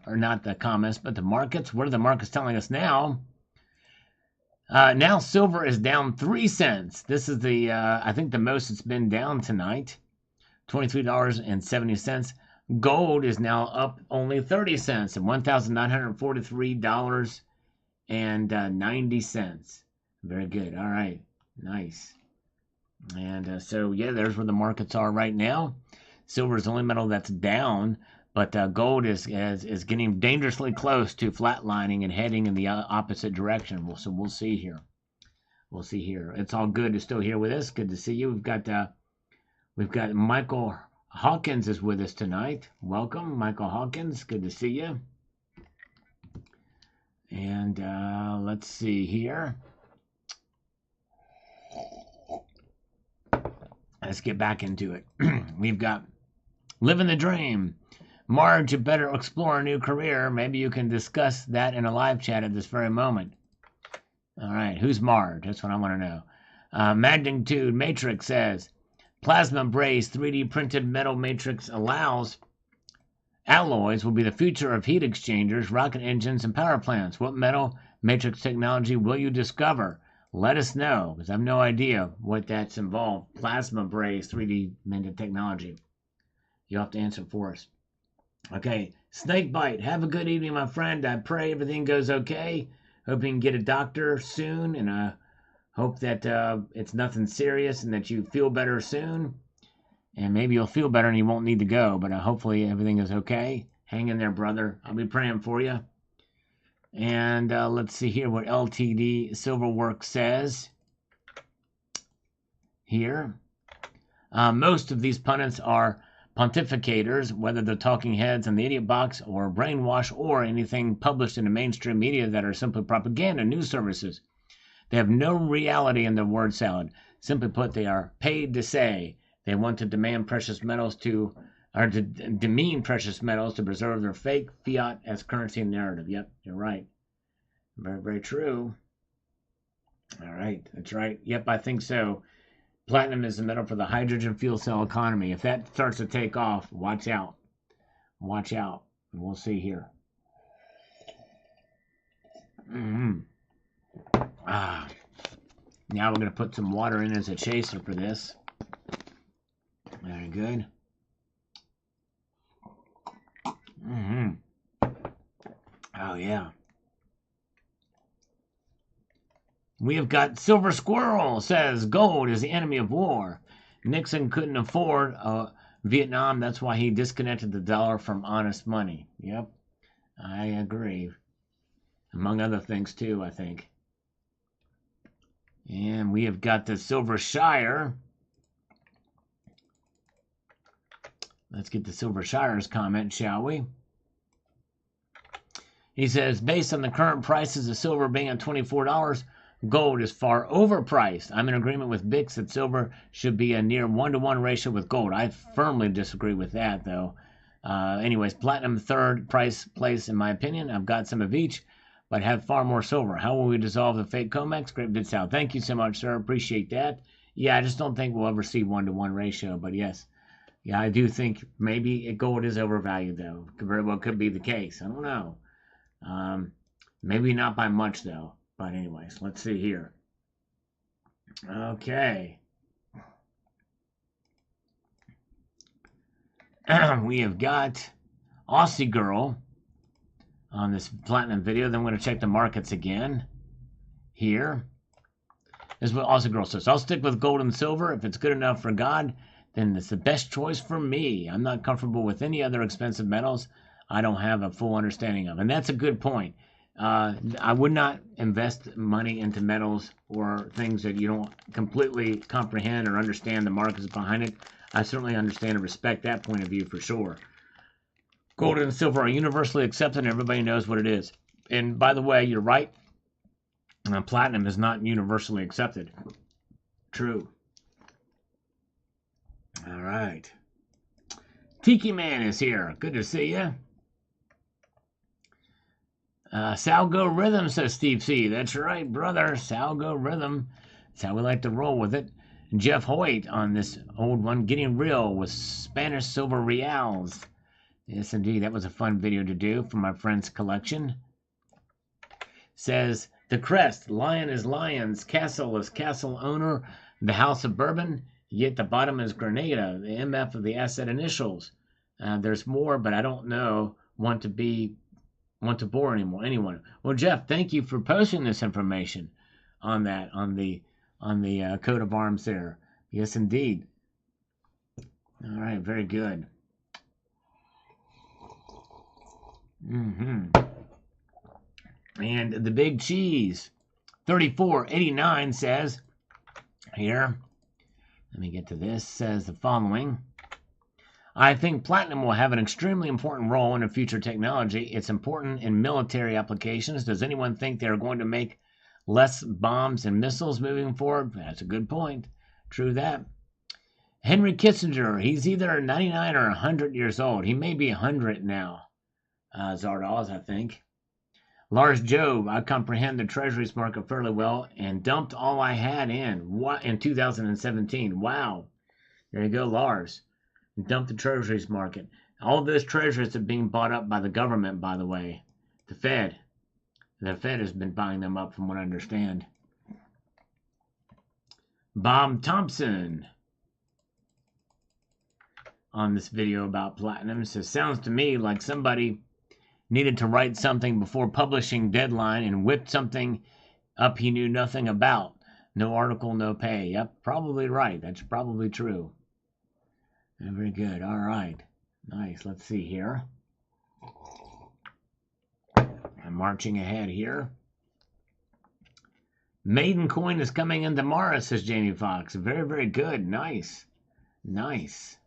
Or not the comments, but the markets. What are the markets telling us now? Now silver is down 3 cents. This is the, I think the most it's been down tonight. $23.70. Gold is now up only 30 cents at $1,943.90. Very good. All right. Nice. And so, yeah, there's where the markets are right now. Silver is the only metal that's down, but gold is getting dangerously close to flatlining and heading in the opposite direction. So we'll see here. We'll see here. It's all good to still here with us. Good to see you. We've got Michael Hawkins is with us tonight. Welcome, Michael Hawkins. Good to see you. And let's see here. Let's get back into it. We've got Living the Dream. Marge, you better explore a new career. Maybe you can discuss that in a live chat at this very moment. All right, who's Marge? That's what I want to know. Magnitude Matrix says, Plasma brazed 3D printed metal matrix allows alloys will be the future of heat exchangers, rocket engines, and power plants. What metal matrix technology will you discover? Let us know, because I have no idea what that's involved. Plasma brazed 3D printed technology. You'll have to answer for us. Okay, Snakebite. Have a good evening, my friend. I pray everything goes okay. Hope you can get a doctor soon, and I hope that it's nothing serious and that you feel better soon. And maybe you'll feel better and you won't need to go, but hopefully everything is okay. Hang in there, brother. I'll be praying for you. And let's see here what LTD Silverworks says here. Most of these pundits are pontificators, whether they're talking heads in the idiot box or brainwash or anything published in the mainstream media that are simply propaganda news services. They have no reality in their word salad. Simply put, they are paid to say. They want to demand precious metals to demean precious metals to preserve their fake fiat as currency narrative. Yep, you're right. Very, very true. All right, that's right. Yep, I think so. Platinum is the metal for the hydrogen fuel cell economy. If that starts to take off, watch out. Watch out. We'll see here. Now we're going to put some water in as a chaser for this. Very good. Oh, yeah. We have got Silver Squirrel says gold is the enemy of war. Nixon couldn't afford Vietnam. That's why he disconnected the dollar from honest money. Yep, I agree. Among other things, too, I think. And we have got the Silver Shire. Let's get the Silver Shire's comment, shall we? He says, based on the current prices of silver being at $24, gold is far overpriced. I'm in agreement with Bix that silver should be a near 1-to-1 ratio with gold. I firmly disagree with that, though. Anyways, platinum third place, in my opinion. I've got some of each, but have far more silver. How will we dissolve the fake COMEX? Great bid south. Thank you so much, sir. Appreciate that. Yeah, I just don't think we'll ever see 1-to-1 ratio, but yes. Yeah, I do think maybe gold is overvalued, though. Very well could be the case. I don't know. Maybe not by much, though. But anyways, let's see here. Okay. We have got Aussie Girl on this platinum video. Then we're going to check the markets again here. This is what Aussie Girl says. I'll stick with gold and silver. If it's good enough for God, then it's the best choice for me. I'm not comfortable with any other expensive metals I don't have a full understanding of. And that's a good point. I would not invest money into metals or things that you don't completely comprehend or understand the markets behind it. I certainly understand and respect that point of view for sure. Gold and silver are universally accepted and everybody knows what it is. And by the way, you're right. Platinum is not universally accepted. True. All right. Tiki Man is here. Good to see you. Salgo Rhythm, says Steve C. That's right, brother. Salgo Rhythm. That's how we like to roll with it. Jeff Hoyt on this old one, Getting Real with Spanish Silver Reals. Yes, indeed. That was a fun video to do for my friend's collection. Says, The crest, lion is lions, castle is castle owner, the house of bourbon, yet the bottom is Grenada, the MF of the asset initials. There's more, but I don't know. Want to bore anyone. Well, Jeff, thank you for posting this information on that on the coat of arms there. Yes, indeed. All right, very good. And the big cheese, 3489 says here. Let me get to this. Says the following. I think platinum will have an extremely important role in the future technology. It's important in military applications. Does anyone think they're going to make less bombs and missiles moving forward? That's a good point. True that. Henry Kissinger, he's either 99 or 100 years old. He may be 100 now. Zardoz, I think. Lars Job, I comprehend the treasuries market fairly well and dumped all I had in 2017. Wow. There you go, Lars. Dump the treasuries market. All of those treasuries are being bought up by the government, by the way. The Fed. The Fed has been buying them up, from what I understand. Bob Thompson on this video about platinum says, sounds to me like somebody needed to write something before publishing deadline and whipped something up he knew nothing about. No article, no pay. Yep, probably right. That's probably true. Very good. All right. Nice. Let's see here. I'm marching ahead here. Maiden coin is coming in tomorrow, says Jamie Foxx. Very, very good. Nice. Nice.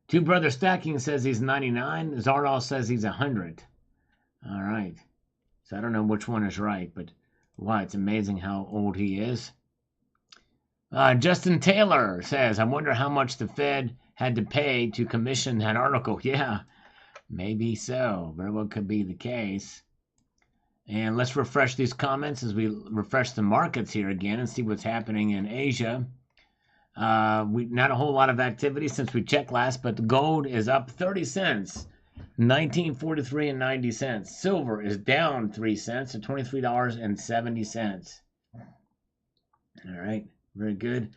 Two Brother Stacking says he's 99. Zardal says he's 100. All right. So I don't know which one is right, but wow, it's amazing how old he is. Justin Taylor says, I wonder how much the Fed had to pay to commission that article. Yeah, maybe so. Very well could be the case. And let's refresh these comments as we refresh the markets here again and see what's happening in Asia. Not a whole lot of activity since we checked last, but the gold is up 30 cents, 19.43 and 90 cents. Silver is down 3 cents to $23.70. All right. Very good.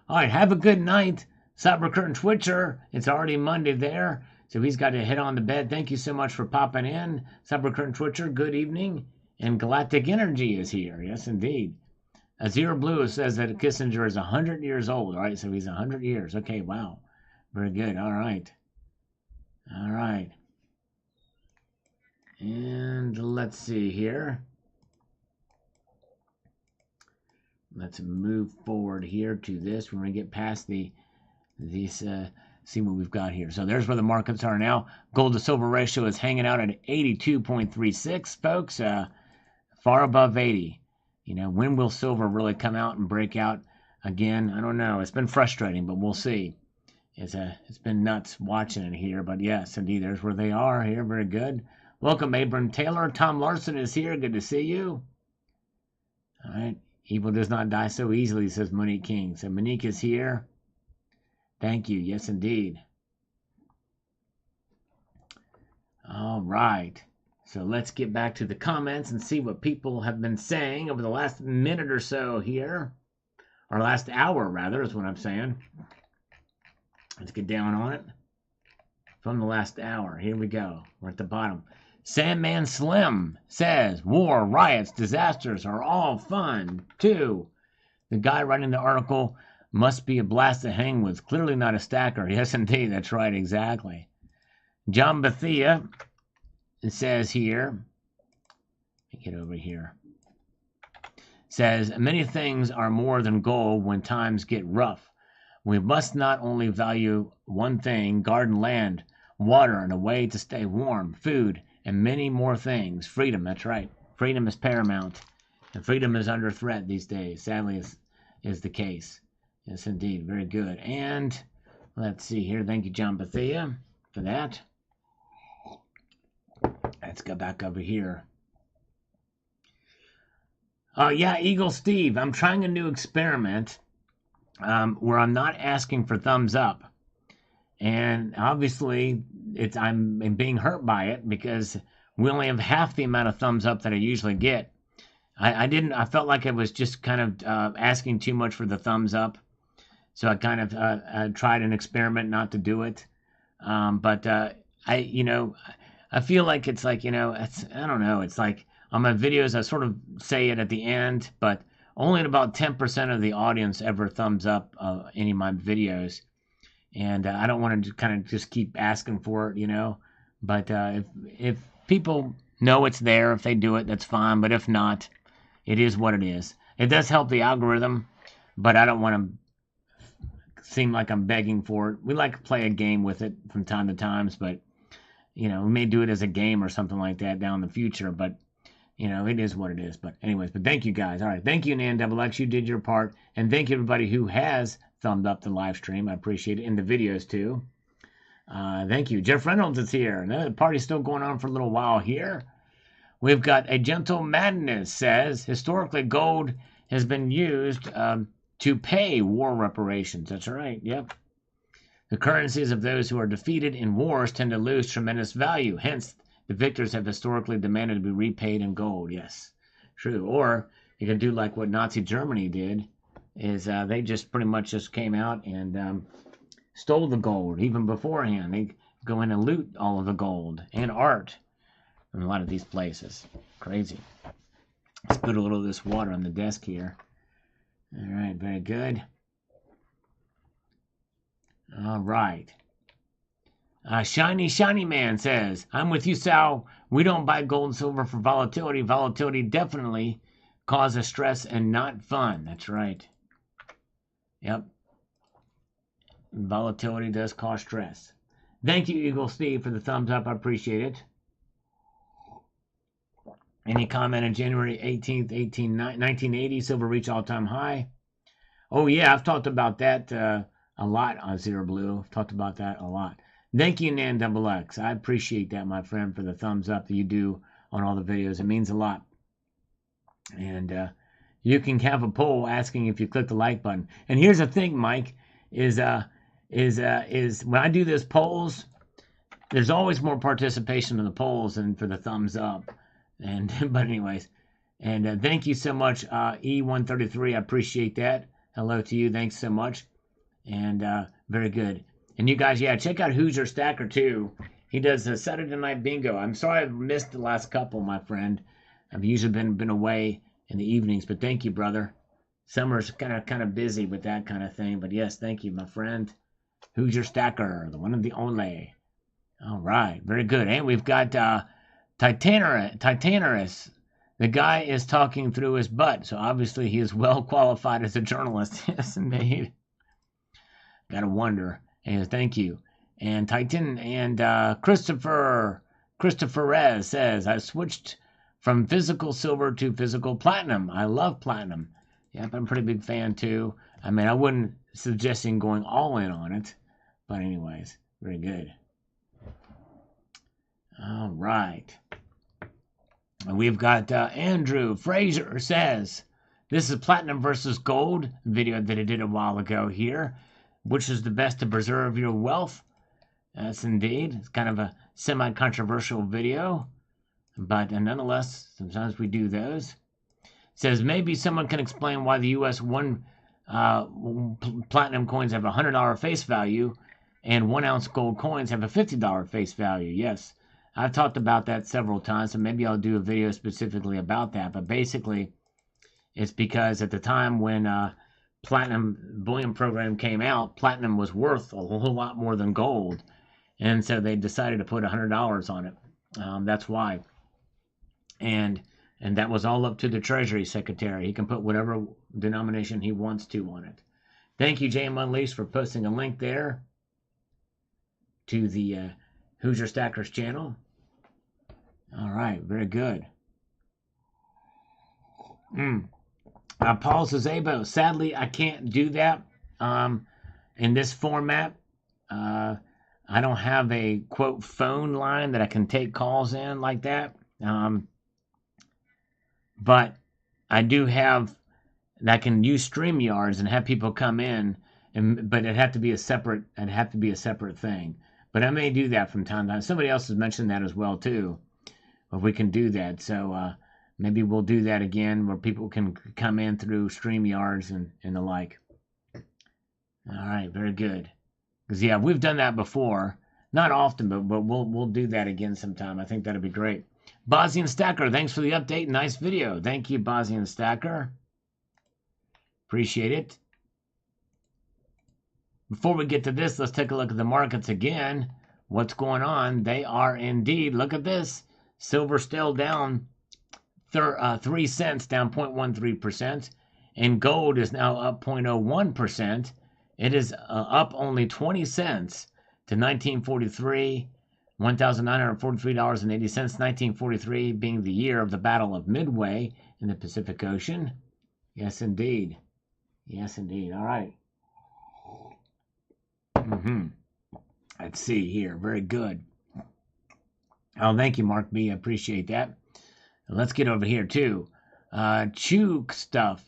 All right, have a good night. Cyber Curtain Twitcher, it's already Monday there, so he's got to hit on the bed. Thank you so much for popping in. Cyber Curtain Twitcher, good evening. And Galactic Energy is here. Yes, indeed. Azure Blue says that Kissinger is 100 years old. All right, so he's 100 years. Okay, wow. Very good. All right. All right. And let's see here. Let's move forward here to this. We're going to get past see what we've got here. So there's where the markets are now. Gold to silver ratio is hanging out at 82.36, folks. Far above 80. You know, when will silver really come out and break out again? I don't know. It's been frustrating, but we'll see. It's been nuts watching it here, but yes, indeed, there's where they are here. Very good. Welcome, Abram Taylor. Tom Larson is here. Good to see you. All right. Evil does not die so easily, says Monique King. So Monique is here. Thank you. Yes, indeed. All right. So let's get back to the comments and see what people have been saying over the last minute or so here. Or last hour, rather, is what I'm saying. Let's get down on it. From the last hour. Here we go. We're at the bottom. Sandman Slim says, war, riots, disasters are all fun, too. The guy writing the article must be a blast to hang with. Clearly not a stacker. Yes, indeed. That's right. Exactly. John Bethia says here, let me get over here, says, many things are more than gold when times get rough. We must not only value one thing, garden, land, water, and a way to stay warm, food, and many more things. Freedom, that's right. Freedom is paramount. And freedom is under threat these days. Sadly, is the case. Yes, indeed. Very good. And let's see here. Thank you, John Bethia, for that. Let's go back over here. Yeah, Eagle Steve. I'm trying a new experiment where I'm not asking for thumbs up. And obviously, I'm being hurt by it because we only have half the amount of thumbs up that I usually get. I felt like I was just kind of asking too much for the thumbs up. So I kind of tried an experiment not to do it. But I feel like it's like, I don't know. It's like on my videos, I sort of say it at the end, but only about 10% of the audience ever thumbs up any of my videos. And I don't want to kind of just keep asking for it. But if people know it's there, if they do it, that's fine. But if not, it is what it is. It does help the algorithm, but I don't want to seem like I'm begging for it. We like to play a game with it from time to times, but we may do it as a game or something like that down in the future, but it is what it is. But anyways, but thank you guys. All right, thank you, NanXXX. You did your part, and thank you everybody who has thumbed up the live stream. I appreciate it, in the videos too. Thank you. Jeff Reynolds is here. The party's still going on for a little while here. We've got A Gentle Madness says, historically, gold has been used to pay war reparations. That's right. Yep. The currencies of those who are defeated in wars tend to lose tremendous value. Hence, the victors have historically demanded to be repaid in gold. Yes, true. Or you can do like what Nazi Germany did, is they just pretty much just came out and stole the gold even beforehand. They go in and loot all of the gold and art in a lot of these places. Crazy. Let's put a little of this water on the desk here. All right, very good. All right. Shiny Man says, I'm with you, Sal. We don't buy gold and silver for volatility. Volatility definitely causes stress and not fun. That's right. Yep. Volatility does cause stress. Thank you, Eagle Steve, for the thumbs up. I appreciate it. Any comment on January 18th, 1980, silver reached all-time high? Oh, yeah, I've talked about that a lot on Zero Blue. I've talked about that a lot. Thank you, NanXXX. I appreciate that, my friend, for the thumbs up that you do on all the videos. It means a lot. And you can have a poll asking if you click the like button. And here's the thing, Mike, is when I do those polls, there's always more participation in the polls than for the thumbs up. And but anyways, and thank you so much, E133. I appreciate that. Hello to you. Thanks so much. And very good. And you guys, yeah, check out Hoosier Stacker too. He does a Saturday Night Bingo. I'm sorry I've missed the last couple, my friend. I've usually been away in the evenings, but thank you, brother. Summer's kind of busy with that kind of thing, but yes, thank you, my friend. Hoosier Stacker, the one and the only. All right, very good. And we've got Titanarus. The guy is talking through his butt, so obviously he is well qualified as a journalist. Yes, indeed. Gotta wonder. And thank you. And Titan and Christopher Rez says, I switched from physical silver to physical platinum. I love platinum. Yep, I'm a pretty big fan too. I mean, I wouldn't suggesting going all in on it, but anyways, very good. All right. And we've got Andrew Fraser says, this is platinum versus gold video that I did a while ago here. Which is the best to preserve your wealth? Yes, indeed. It's kind of a semi-controversial video, but nonetheless, sometimes we do those. It says, maybe someone can explain why the U.S. platinum coins have a $100 face value and 1 ounce gold coins have a $50 face value. Yes, I've talked about that several times, so maybe I'll do a video specifically about that. But basically, it's because at the time when platinum bullion program came out, platinum was worth a whole lot more than gold, and so they decided to put $100 on it. That's why. And that was all up to the Treasury Secretary. He can put whatever denomination he wants to on it. Thank you, JM Unleashed, for posting a link there to the Hoosier Stackers channel. All right, very good. Paul Zazabo, sadly, I can't do that in this format. I don't have a, quote, phone line that I can take calls in like that. But I do have, that I can use StreamYards and have people come in, but it'd have to be a separate thing. But I may do that from time to time. Somebody else has mentioned that as well, too. If we can do that. So, maybe we'll do that again where people can come in through StreamYards and the like. All right, very good. Because yeah, we've done that before. Not often, but we'll do that again sometime. I think that'd be great. Bosnian Stacker, thanks for the update. Nice video. Thank you, Bosnian Stacker. Appreciate it. Before we get to this, let's take a look at the markets again. What's going on? They are indeed, look at this. Silver still down 3 cents, down 0.13%. And gold is now up 0.01%. It is up only 20 cents to 1943, $1,943.80. 1943 being the year of the Battle of Midway in the Pacific Ocean. Yes, indeed. Yes, indeed. All right. Let's see here. Very good. Oh, thank you, Mark B. I appreciate that. Let's get over here, too. Chook stuff.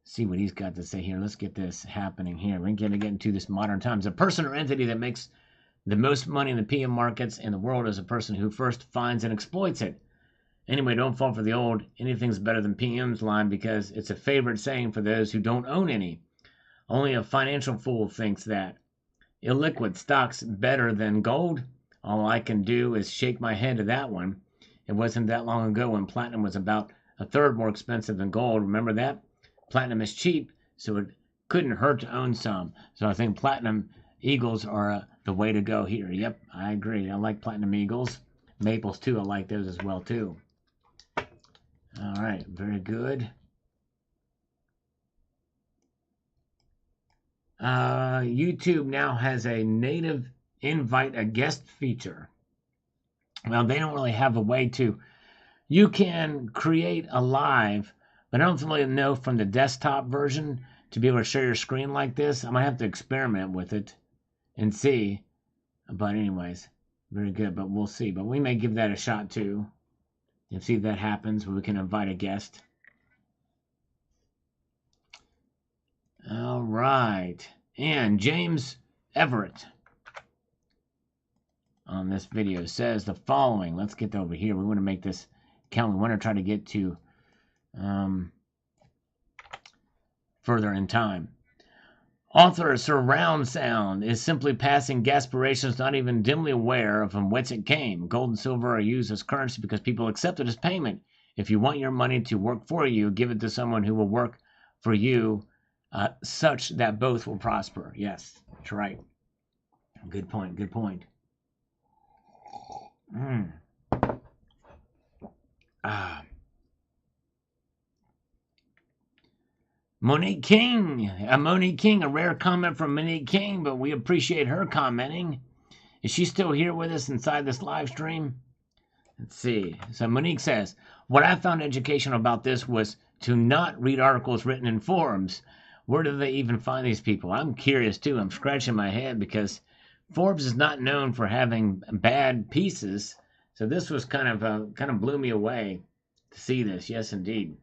See what he's got to say here. Let's get this happening here. We're going to get into this modern times. A person or entity that makes the most money in the PM markets in the world is a person who first finds and exploits it. Anyway, don't fall for the old anything's better than PM's line because it's a favorite saying for those who don't own any. Only a financial fool thinks that. Illiquid stocks better than gold? All I can do is shake my head to that one. It wasn't that long ago when platinum was about a third more expensive than gold. Remember that? Platinum is cheap, so it couldn't hurt to own some. So I think platinum eagles are the way to go here. Yep, I agree. I like platinum eagles. Maples, too. I like those as well, too. All right, very good. YouTube now has a native invite a guest feature. Well, they don't really have a way to. You can create a live, but I don't really know from the desktop version to be able to share your screen like this. I might have to experiment with it and see. But anyways, very good, but we'll see. But we may give that a shot too and see if that happens where we can invite a guest. All right. And James Everett on this video says the following. Let's get over here. We want to make this count. We want to try to get to further in time. Author Surround Sound is simply passing gaspirations, not even dimly aware of from whence it came. Gold and silver are used as currency because people accept it as payment. If you want your money to work for you, give it to someone who will work for you, such that both will prosper. Yes, that's right. Good point. Good point. Monique King. Monique King, a rare comment from Monique King, but we appreciate her commenting. Is she still here with us inside this live stream? Let's see. So Monique says, what I found educational about this was to not read articles written in forums. Where do they even find these people? I'm curious too. I'm scratching my head because Forbes is not known for having bad pieces. So this was kind of blew me away to see this. Yes, indeed.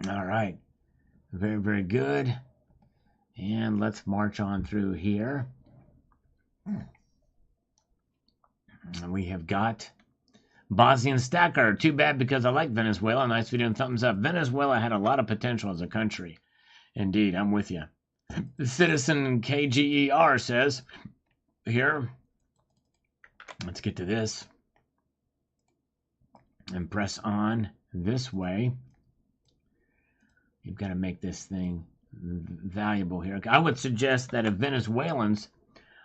All right. Very, very good. And let's march on through here. And we have got Bosnian Stacker. Too bad because I like Venezuela. Nice video and thumbs up. Venezuela had a lot of potential as a country. Indeed, I'm with you. Citizen KGER says, here, let's get to this and press on this way. You've got to make this thing valuable here. I would suggest that if Venezuelans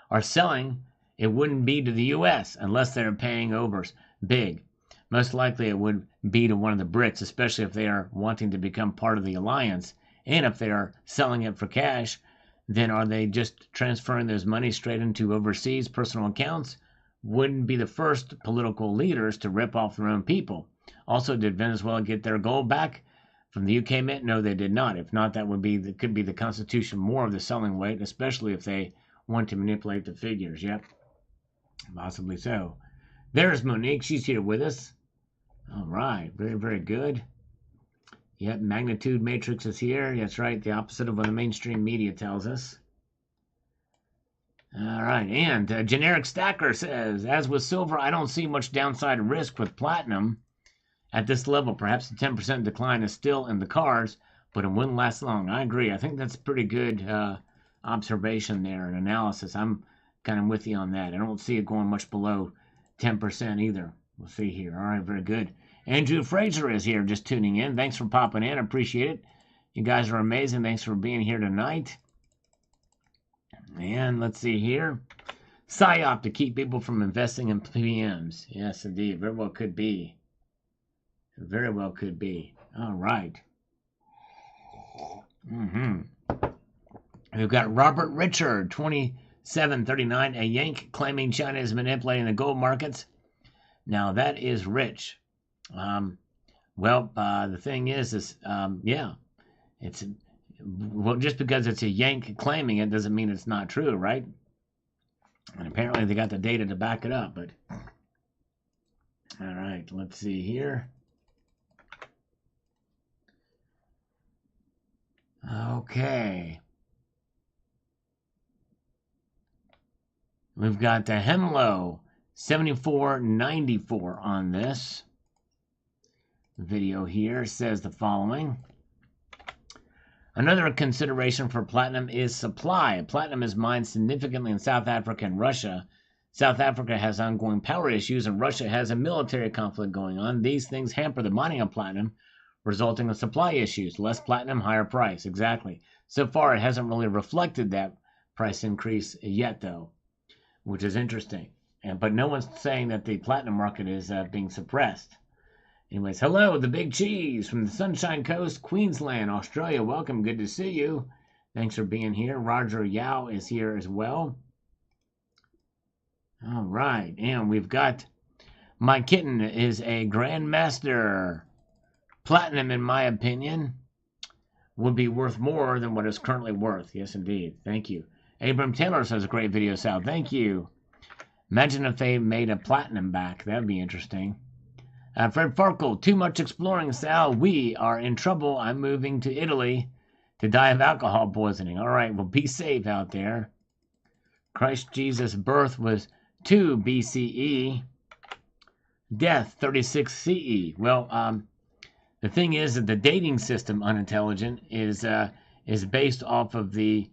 are selling, it wouldn't be to the U.S. unless they're paying overs big. Most likely it would be to one of the BRICS, especially if they are wanting to become part of the alliance. And if they are selling it for cash, then are they just transferring those money straight into overseas personal accounts? Wouldn't be the first political leaders to rip off their own people. Also, did Venezuela get their gold back from the UK Mint? No, they did not. If not, that could be the Constitution more of the selling weight, especially if they want to manipulate the figures. Yep, possibly so. There's Monique. She's here with us. All right, very, very good. Yep, magnitude matrix is here. That's right, the opposite of what the mainstream media tells us. All right, and Generic Stacker says, as with silver, I don't see much downside risk with platinum. At this level, perhaps a 10% decline is still in the cards, but it wouldn't last long. I agree. I think that's pretty good observation there and analysis. I'm kind of with you on that. I don't see it going much below 10% either. We'll see here. All right, very good. Andrew Fraser is here just tuning in. Thanks for popping in. I appreciate it. You guys are amazing. Thanks for being here tonight. And let's see here. PSYOP to keep people from investing in PMs. Yes, indeed. Very well could be. Very well could be. All right. We've got Robert Richard, 2739, a Yank claiming China is manipulating the gold markets. Now, that is rich. The thing is yeah, it's, well, just because it's a Yank claiming it doesn't mean it's not true, right? And apparently they got the data to back it up, but all right, let's see here. Okay. We've got the Hemlo 7494 on this video here. Says the following. Another consideration for platinum is supply. Platinum is mined significantly in South Africa and Russia. South Africa has ongoing power issues and Russia has a military conflict going on. These things hamper the mining of platinum, resulting in supply issues. Less platinum, higher price. Exactly. So far, it hasn't really reflected that price increase yet, though, which is interesting. But no one's saying that the platinum market is being suppressed. Anyways, hello, the Big Cheese from the Sunshine Coast, Queensland, Australia. Welcome. Good to see you. Thanks for being here. Roger Yao is here as well. All right. And we've got my kitten is a grandmaster. Platinum, in my opinion, would be worth more than what it's currently worth. Yes, indeed. Thank you. Abram Taylor says, great video, Sal. Thank you. Imagine if they made a platinum back. That would be interesting. Fred Farkle, too much exploring, Sal. We are in trouble. I'm moving to Italy to die of alcohol poisoning. All right, well, be safe out there. Christ Jesus' birth was 2 BCE. Death, 36 CE. Well, the thing is that the dating system, unintelligent, is based off of the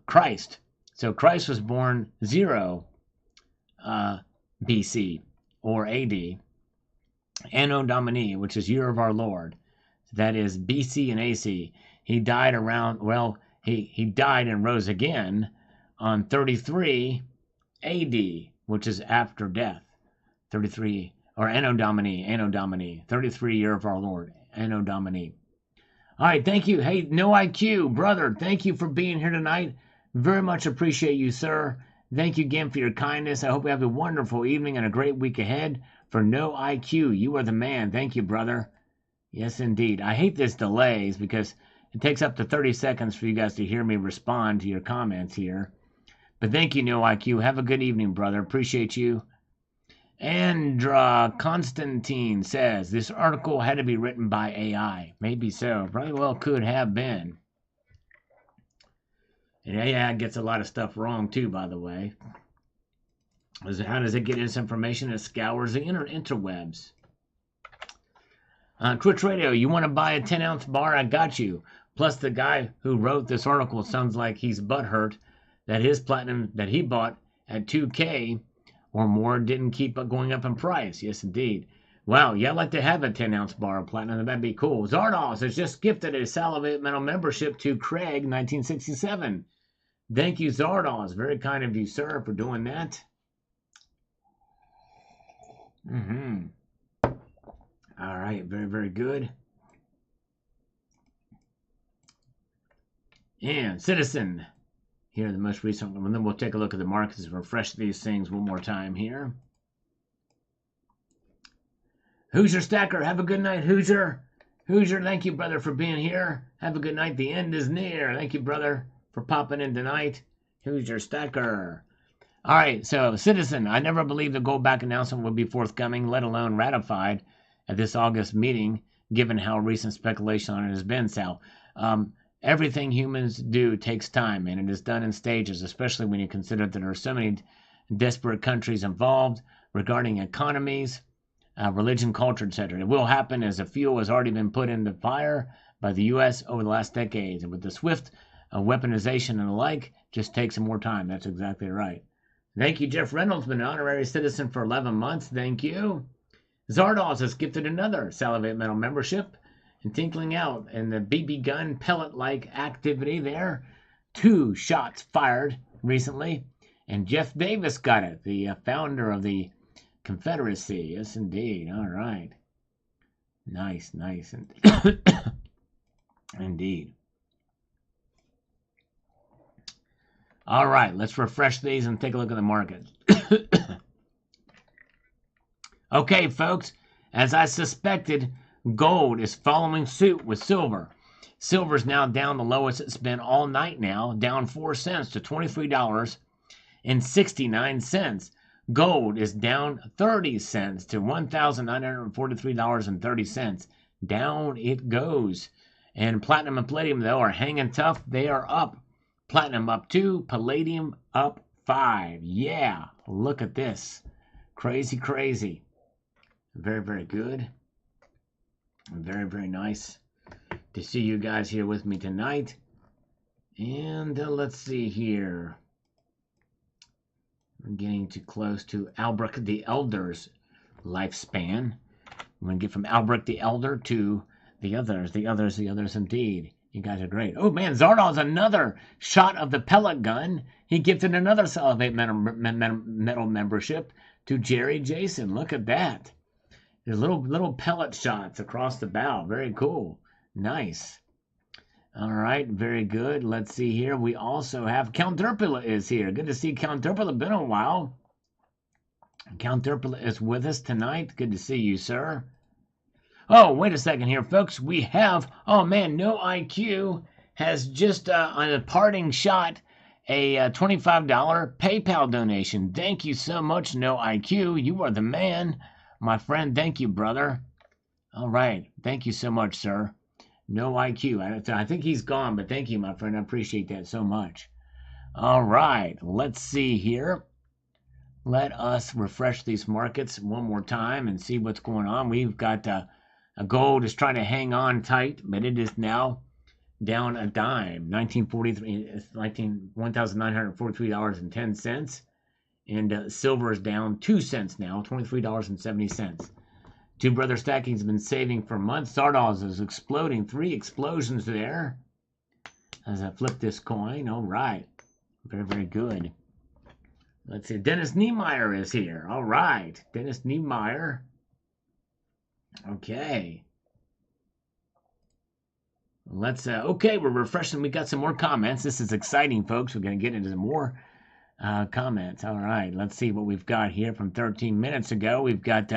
Christ. So Christ was born 0 BC or AD. Anno Domini, which is year of our Lord. That is BC and AC. He died around, well, he died and rose again on 33 AD, which is after death. 33, or Anno Domini, 33 year of our Lord, Anno Domini. All right, thank you. Hey, No IQ, brother, thank you for being here tonight. Very much appreciate you, sir. Thank you again for your kindness. I hope you have a wonderful evening and a great week ahead. For No IQ, you are the man. Thank you, brother. Yes, indeed. I hate this delays because it takes up to 30 seconds for you guys to hear me respond to your comments here. But thank you, No IQ. Have a good evening, brother. Appreciate you. Andra Constantine says, this article had to be written by AI. Maybe so. Probably well could have been. And AI gets a lot of stuff wrong, too, by the way. How does it get its information? It scours the interwebs. Twitch Radio, you want to buy a 10-ounce bar? I got you. Plus, the guy who wrote this article sounds like he's butthurt that his platinum that he bought at 2K or more didn't keep going up in price. Yes, indeed. Wow, yeah, I'd like to have a 10-ounce bar of platinum. That'd be cool. Zardos has just gifted a Salivate Metal membership to Craig, 1967. Thank you, Zardos. Very kind of you, sir, for doing that. All right, very, very good. And Citizen, here the most recent one. And then we'll take a look at the markets and refresh these things one more time here. Hoosier Stacker, have a good night, Hoosier. Hoosier, thank you, brother, for being here. Have a good night. The end is near. Thank you, brother, for popping in tonight. Hoosier Stacker. All right, so Citizen, I never believed the gold back announcement would be forthcoming, let alone ratified at this August meeting, given how recent speculation on it has been, Sal. Everything humans do takes time, and it is done in stages, especially when you consider that there are so many disparate countries involved regarding economies, religion, culture, etc. It will happen as the fuel has already been put in the fire by the U.S. over the last decades. And with the swift weaponization and the like, just takes some more time. That's exactly right. Thank you, Jeff Reynolds, been an honorary citizen for 11 months. Thank you. Zardos has gifted another Salivate Metal membership and tinkling out in the BB gun pellet-like activity there. 2 shots fired recently. And Jeff Davis got it, the founder of the Confederacy. Yes, indeed. All right. Nice. Indeed. All right, let's refresh these and take a look at the market. Okay, folks, as I suspected, gold is following suit with silver. Silver's now down the lowest it's been all night now, down 4 cents to $23.69. Gold is down 30 cents to $1,943.30. Down it goes. And platinum and palladium, though, are hanging tough. They are up. Platinum up 2, palladium up 5. Yeah, look at this. Crazy. Very good. Very nice to see you guys here with me tonight. And let's see here. We're getting too close to Albrecht the Elder's lifespan. We're going to get from Albrecht the Elder to the others indeed. You guys are great. Oh, man, Zardal's another shot of the pellet gun. He gifted another Salivate Metal membership to Jerry Jason. Look at that. There's little pellet shots across the bow. Very cool. Nice. All right, very good. Let's see here. We also have Count Derpula is here. Good to see Count Derpula. Been a while. Count Derpula is with us tonight. Good to see you, sir. Oh, wait a second here, folks. We have, oh man, No IQ has just, on a parting shot, a $25 PayPal donation. Thank you so much, No IQ. You are the man, my friend. Thank you, brother. All right. Thank you so much, sir. No IQ. I think he's gone, but thank you, my friend. I appreciate that so much. All right. Let's see here. Let us refresh these markets one more time and see what's going on. We've got gold is trying to hang on tight, but it is now down a dime. $1,943.10. And silver is down 2 cents now, $23.70. Two Brother Stacking's been saving for months. Zardoz is exploding. 3 explosions there. As I flip this coin. All right. Very good. Let's see. Dennis Niemeyer is here. All right. Dennis Niemeyer. Okay. Let's, okay, we're refreshing. We got some more comments. This is exciting, folks. We're going to get into some more comments. All right. Let's see what we've got here from 13 minutes ago. We've got,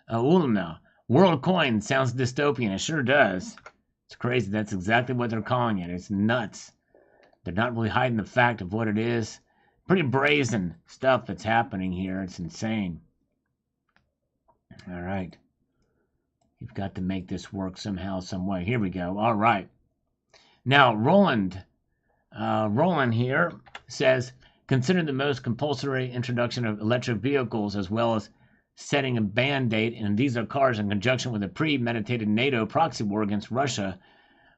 Ulna. World coin sounds dystopian. It sure does. It's crazy. That's exactly what they're calling it. It's nuts. They're not really hiding the fact of what it is. Pretty brazen stuff that's happening here. It's insane. All right. You've got to make this work somehow, some way. Here we go. All right. Now, Roland here says, consider the most compulsory introduction of electric vehicles as well as setting a ban date in diesel cars in conjunction with a premeditated NATO proxy war against Russia.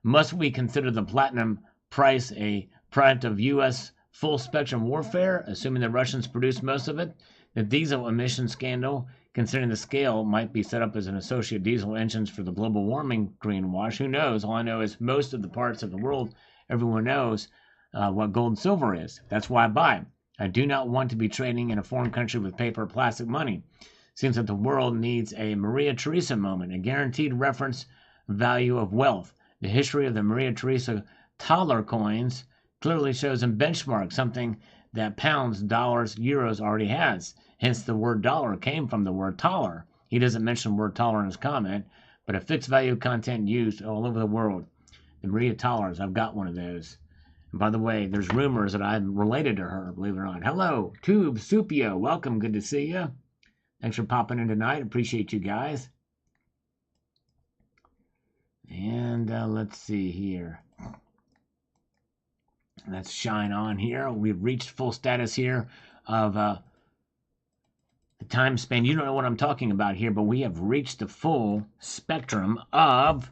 Must we consider the platinum price a product of U.S. full-spectrum warfare, assuming the Russians produce most of it? The diesel emission scandal, considering the scale, might be set up as an associate diesel engines for the global warming greenwash. Who knows? All I know is most of the parts of the world, everyone knows what gold and silver is. That's why I buy. I do not want to be trading in a foreign country with paper or plastic money. Seems that the world needs a Maria Theresa moment, a guaranteed reference value of wealth. The history of the Maria Theresa Thaler coins clearly shows a benchmark, something that pounds, dollars, euros already has. Hence, the word dollar came from the word taler. He doesn't mention the word taler in his comment, but a fixed value content used all over the world. The Maria Thalers, I've got one of those. And by the way, there's rumors that I'm related to her, believe it or not. Hello, Tube Supio. Welcome. Good to see you. Thanks for popping in tonight. Appreciate you guys. And let's see here. Let's shine on here. We've reached full status here of the time span. You don't know what I'm talking about here, but we have reached the full spectrum of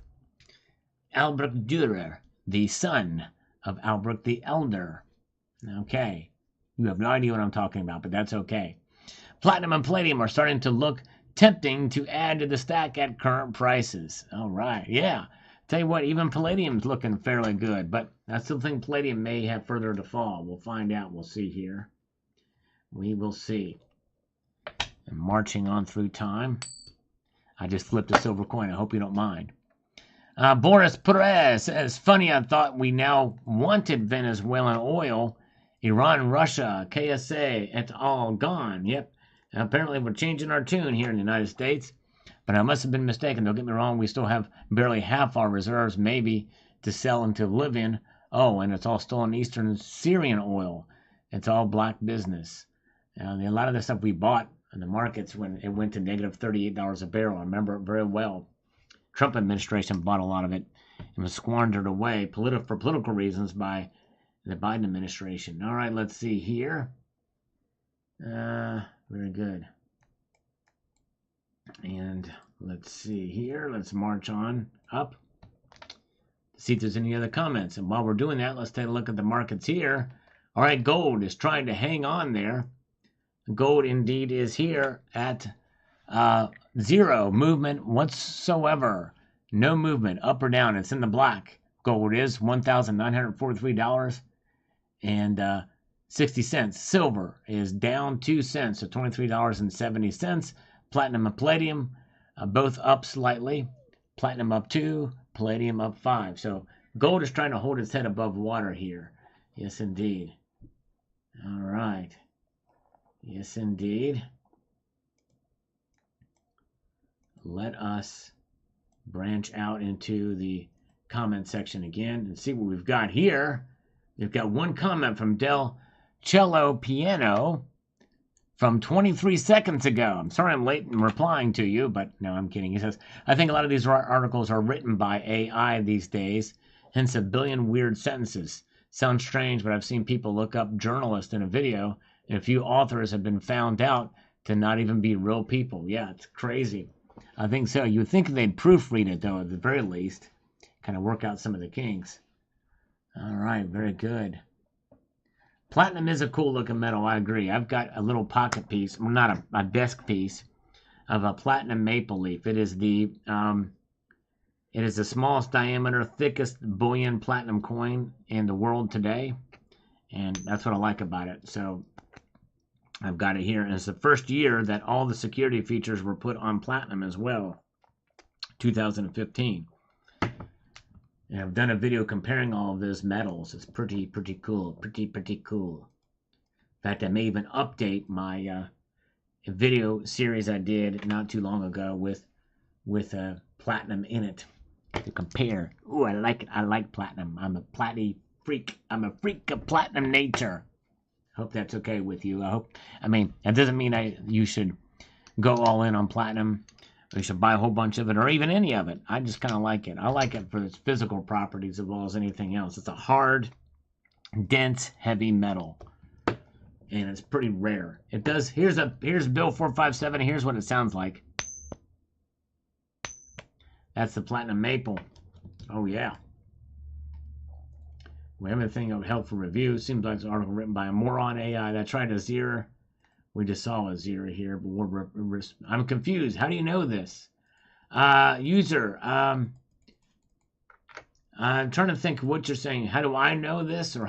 Albrecht Dürer, the son of Albrecht the Elder. Okay. You have no idea what I'm talking about, but that's okay. Platinum and palladium are starting to look tempting to add to the stack at current prices. All right. Yeah. Tell you what, even palladium's looking fairly good, but I still think palladium may have further to fall. We'll find out. We'll see here. We will see. And marching on through time. I just flipped a silver coin. I hope you don't mind. Boris Perez says, funny, I thought we now wanted Venezuelan oil. Iran, Russia, KSA, et al. Gone. Yep. Apparently we're changing our tune here in the United States. But I must have been mistaken. Don't get me wrong. We still have barely half our reserves, maybe, to sell and to live in. Oh, and it's all stolen Eastern Syrian oil. It's all black business. A lot of the stuff we bought in the markets when it went to negative $38 a barrel. I remember it very well. Trump administration bought a lot of it and was squandered away for political reasons by the Biden administration. All right, let's see here. Very good. And let's see here. Let's march on up. See if there's any other comments. And while we're doing that, let's take a look at the markets here. All right, gold is trying to hang on there. Gold indeed is here at zero movement whatsoever. No movement up or down. It's in the black. Gold is $1,943 and 60 cents. Silver is down 2 cents to $23.70. Platinum and palladium both up slightly. Platinum up 2, palladium up 5. So gold is trying to hold its head above water here. Yes, indeed. All right. Yes, indeed. Let us branch out into the comment section again and see what we've got here. We've got one comment from Del Cello Piano from 23 seconds ago. I'm sorry I'm late in replying to you, but no, I'm kidding. He says, I think a lot of these articles are written by AI these days, hence a billion weird sentences. Sounds strange, but I've seen people look up journalist in a video, and a few authors have been found out to not even be real people. Yeah, it's crazy. I think so. You would think they'd proofread it, though, at the very least. Kind of work out some of the kinks. All right, very good. Platinum is a cool-looking metal, I agree. I've got a little pocket piece, well, not a desk piece, of a platinum maple leaf. It is the smallest diameter, thickest bullion platinum coin in the world today, and that's what I like about it. So I've got it here, and it's the first year that all the security features were put on platinum as well, 2015. And I've done a video comparing all of those metals. It's pretty cool. Pretty cool. In fact, I may even update my video series I did not too long ago with platinum in it to compare. Ooh, I like it. I like platinum. I'm a platy freak. I'm a freak of platinum nature. Hope that's okay with you. I mean, that doesn't mean you should go all in on platinum. You should buy a whole bunch of it, or even any of it. I just kind of like it. I like it for its physical properties as well as anything else. It's a hard, dense, heavy metal, and it's pretty rare. It does. Here's Bill 457. Here's what it sounds like. That's the platinum maple. Oh yeah. We have everything of helpful review. Seems like it's an article written by a moron AI. That's right, a zero. We just saw a zero here, but I'm confused. How do you know this? User, I'm trying to think what you're saying. How do I know this, or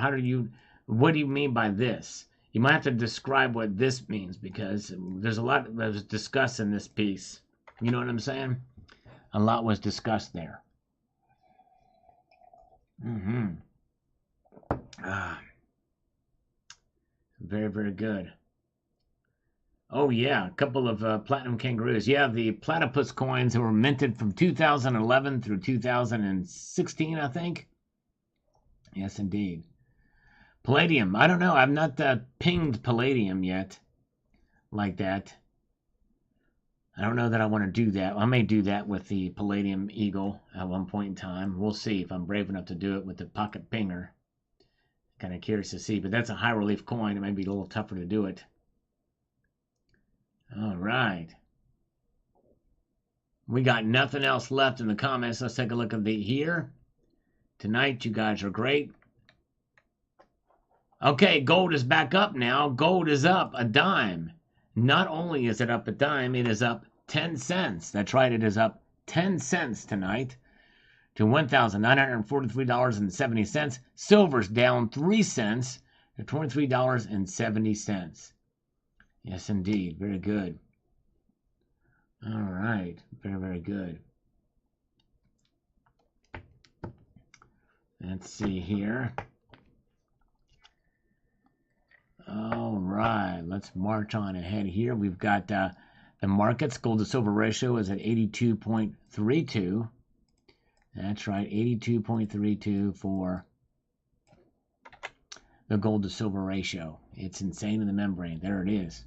what do you mean by this? You might have to describe what this means, because there's a lot that was discussed in this piece. You know what I'm saying? A lot was discussed there. Very, very good. Oh, yeah, a couple of platinum kangaroos. Yeah, the platypus coins that were minted from 2011 through 2016, I think. Yes, indeed. Palladium. I don't know. I've not pinged Palladium yet like that. I don't know that I want to do that. I may do that with the Palladium Eagle at one point in time. We'll see if I'm brave enough to do it with the pocket pinger. Kind of curious to see, but that's a high relief coin. It might be a little tougher to do it. All right. We got nothing else left in the comments. Let's take a look at the here. Tonight, you guys are great. Okay, gold is back up now. Gold is up a dime. Not only is it up a dime, it is up 10 cents. That's right, it is up 10 cents tonight to $1,943.70. Silver's down 3 cents to $23.70. Yes, indeed. Very good. All right. Very, very good. Let's see here. All right. Let's march on ahead here. We've got the markets. Gold to silver ratio is at 82.32. That's right. 82.32 for the gold to silver ratio. It's insane in the membrane. There it is.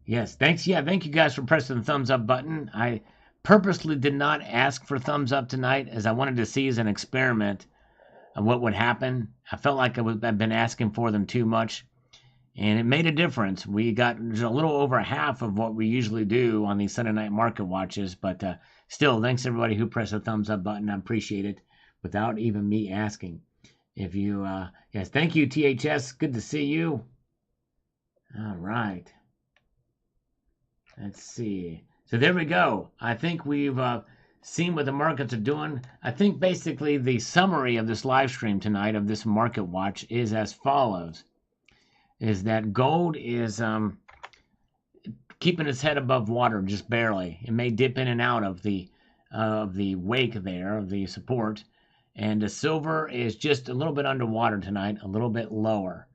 Yes, thanks. Yeah, thank you guys for pressing the thumbs up button. I purposely did not ask for thumbs up tonight as I wanted to see as an experiment of what would happen. I felt like I've been asking for them too much, and it made a difference. We got a little over half of what we usually do on these Sunday night market watches, but still, thanks everybody who pressed the thumbs up button. I appreciate it without even me asking. If you, yes, thank you, THS. Good to see you. All right. Let's see. So there we go. I think we've seen what the markets are doing. I think basically the summary of this live stream tonight of this market watch is as follows. Is that gold is keeping its head above water just barely. It may dip in and out of the wake there, of the support. And the silver is just a little bit underwater tonight, a little bit lower.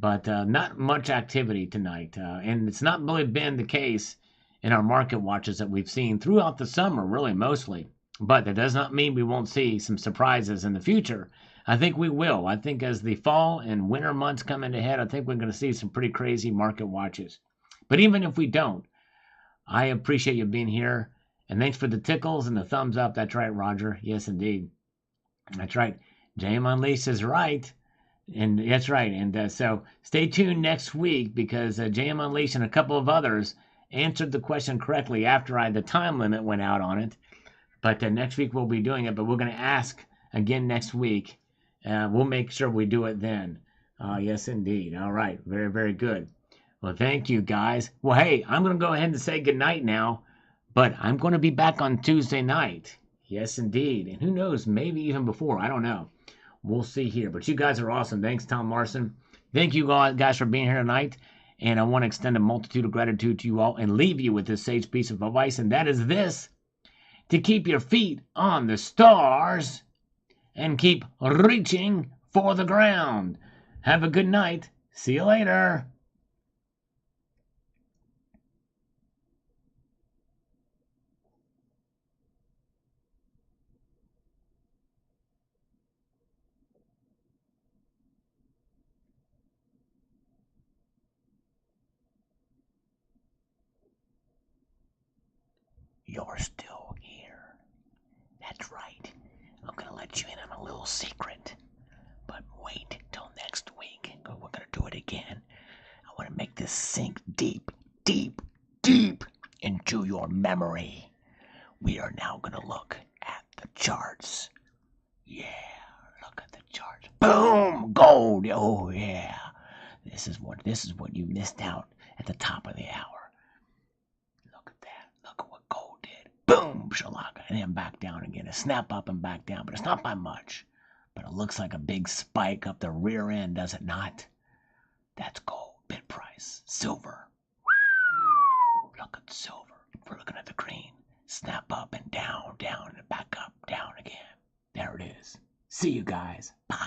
But not much activity tonight. And it's not really been the case in our market watches that we've seen throughout the summer, really mostly. But that does not mean we won't see some surprises in the future. I think we will. I think as the fall and winter months come into head, I think we're going to see some pretty crazy market watches. But even if we don't, I appreciate you being here. And thanks for the tickles and the thumbs up. That's right, Roger. Yes, indeed. That's right. JM Unleashed is right. And that's right. And so stay tuned next week because JM Unleashed and a couple of others answered the question correctly after the time limit went out on it. But next week we'll be doing it. But we're going to ask again next week. We'll make sure we do it then. Yes, indeed. All right. Very, very good. Well, thank you, guys. Well, hey, I'm going to go ahead and say goodnight now. But I'm going to be back on Tuesday night. Yes, indeed. And who knows, maybe even before. I don't know. We'll see here. But you guys are awesome. Thanks, Tom Larson. Thank you guys for being here tonight. And I want to extend a multitude of gratitude to you all and leave you with this sage piece of advice. And that is this. To keep your feet on the stars and keep reaching for the ground. Have a good night. See you later. You're still here. That's right. I'm going to let you in on a little secret. But wait till next week. We're going to do it again. I want to make this sink deep, deep, deep into your memory. We are now going to look at the charts. Yeah, look at the charts. Boom! Gold! Oh, yeah. This is what you missed out at the top of the hour. Boom, shalaka, and then back down again. A snap up and back down, but it's not by much. But it looks like a big spike up the rear end, does it not? That's gold, bid price. Silver. Look at silver. We're looking at the green. Snap up and down, down, and back up, down again. There it is. See you guys. Bye.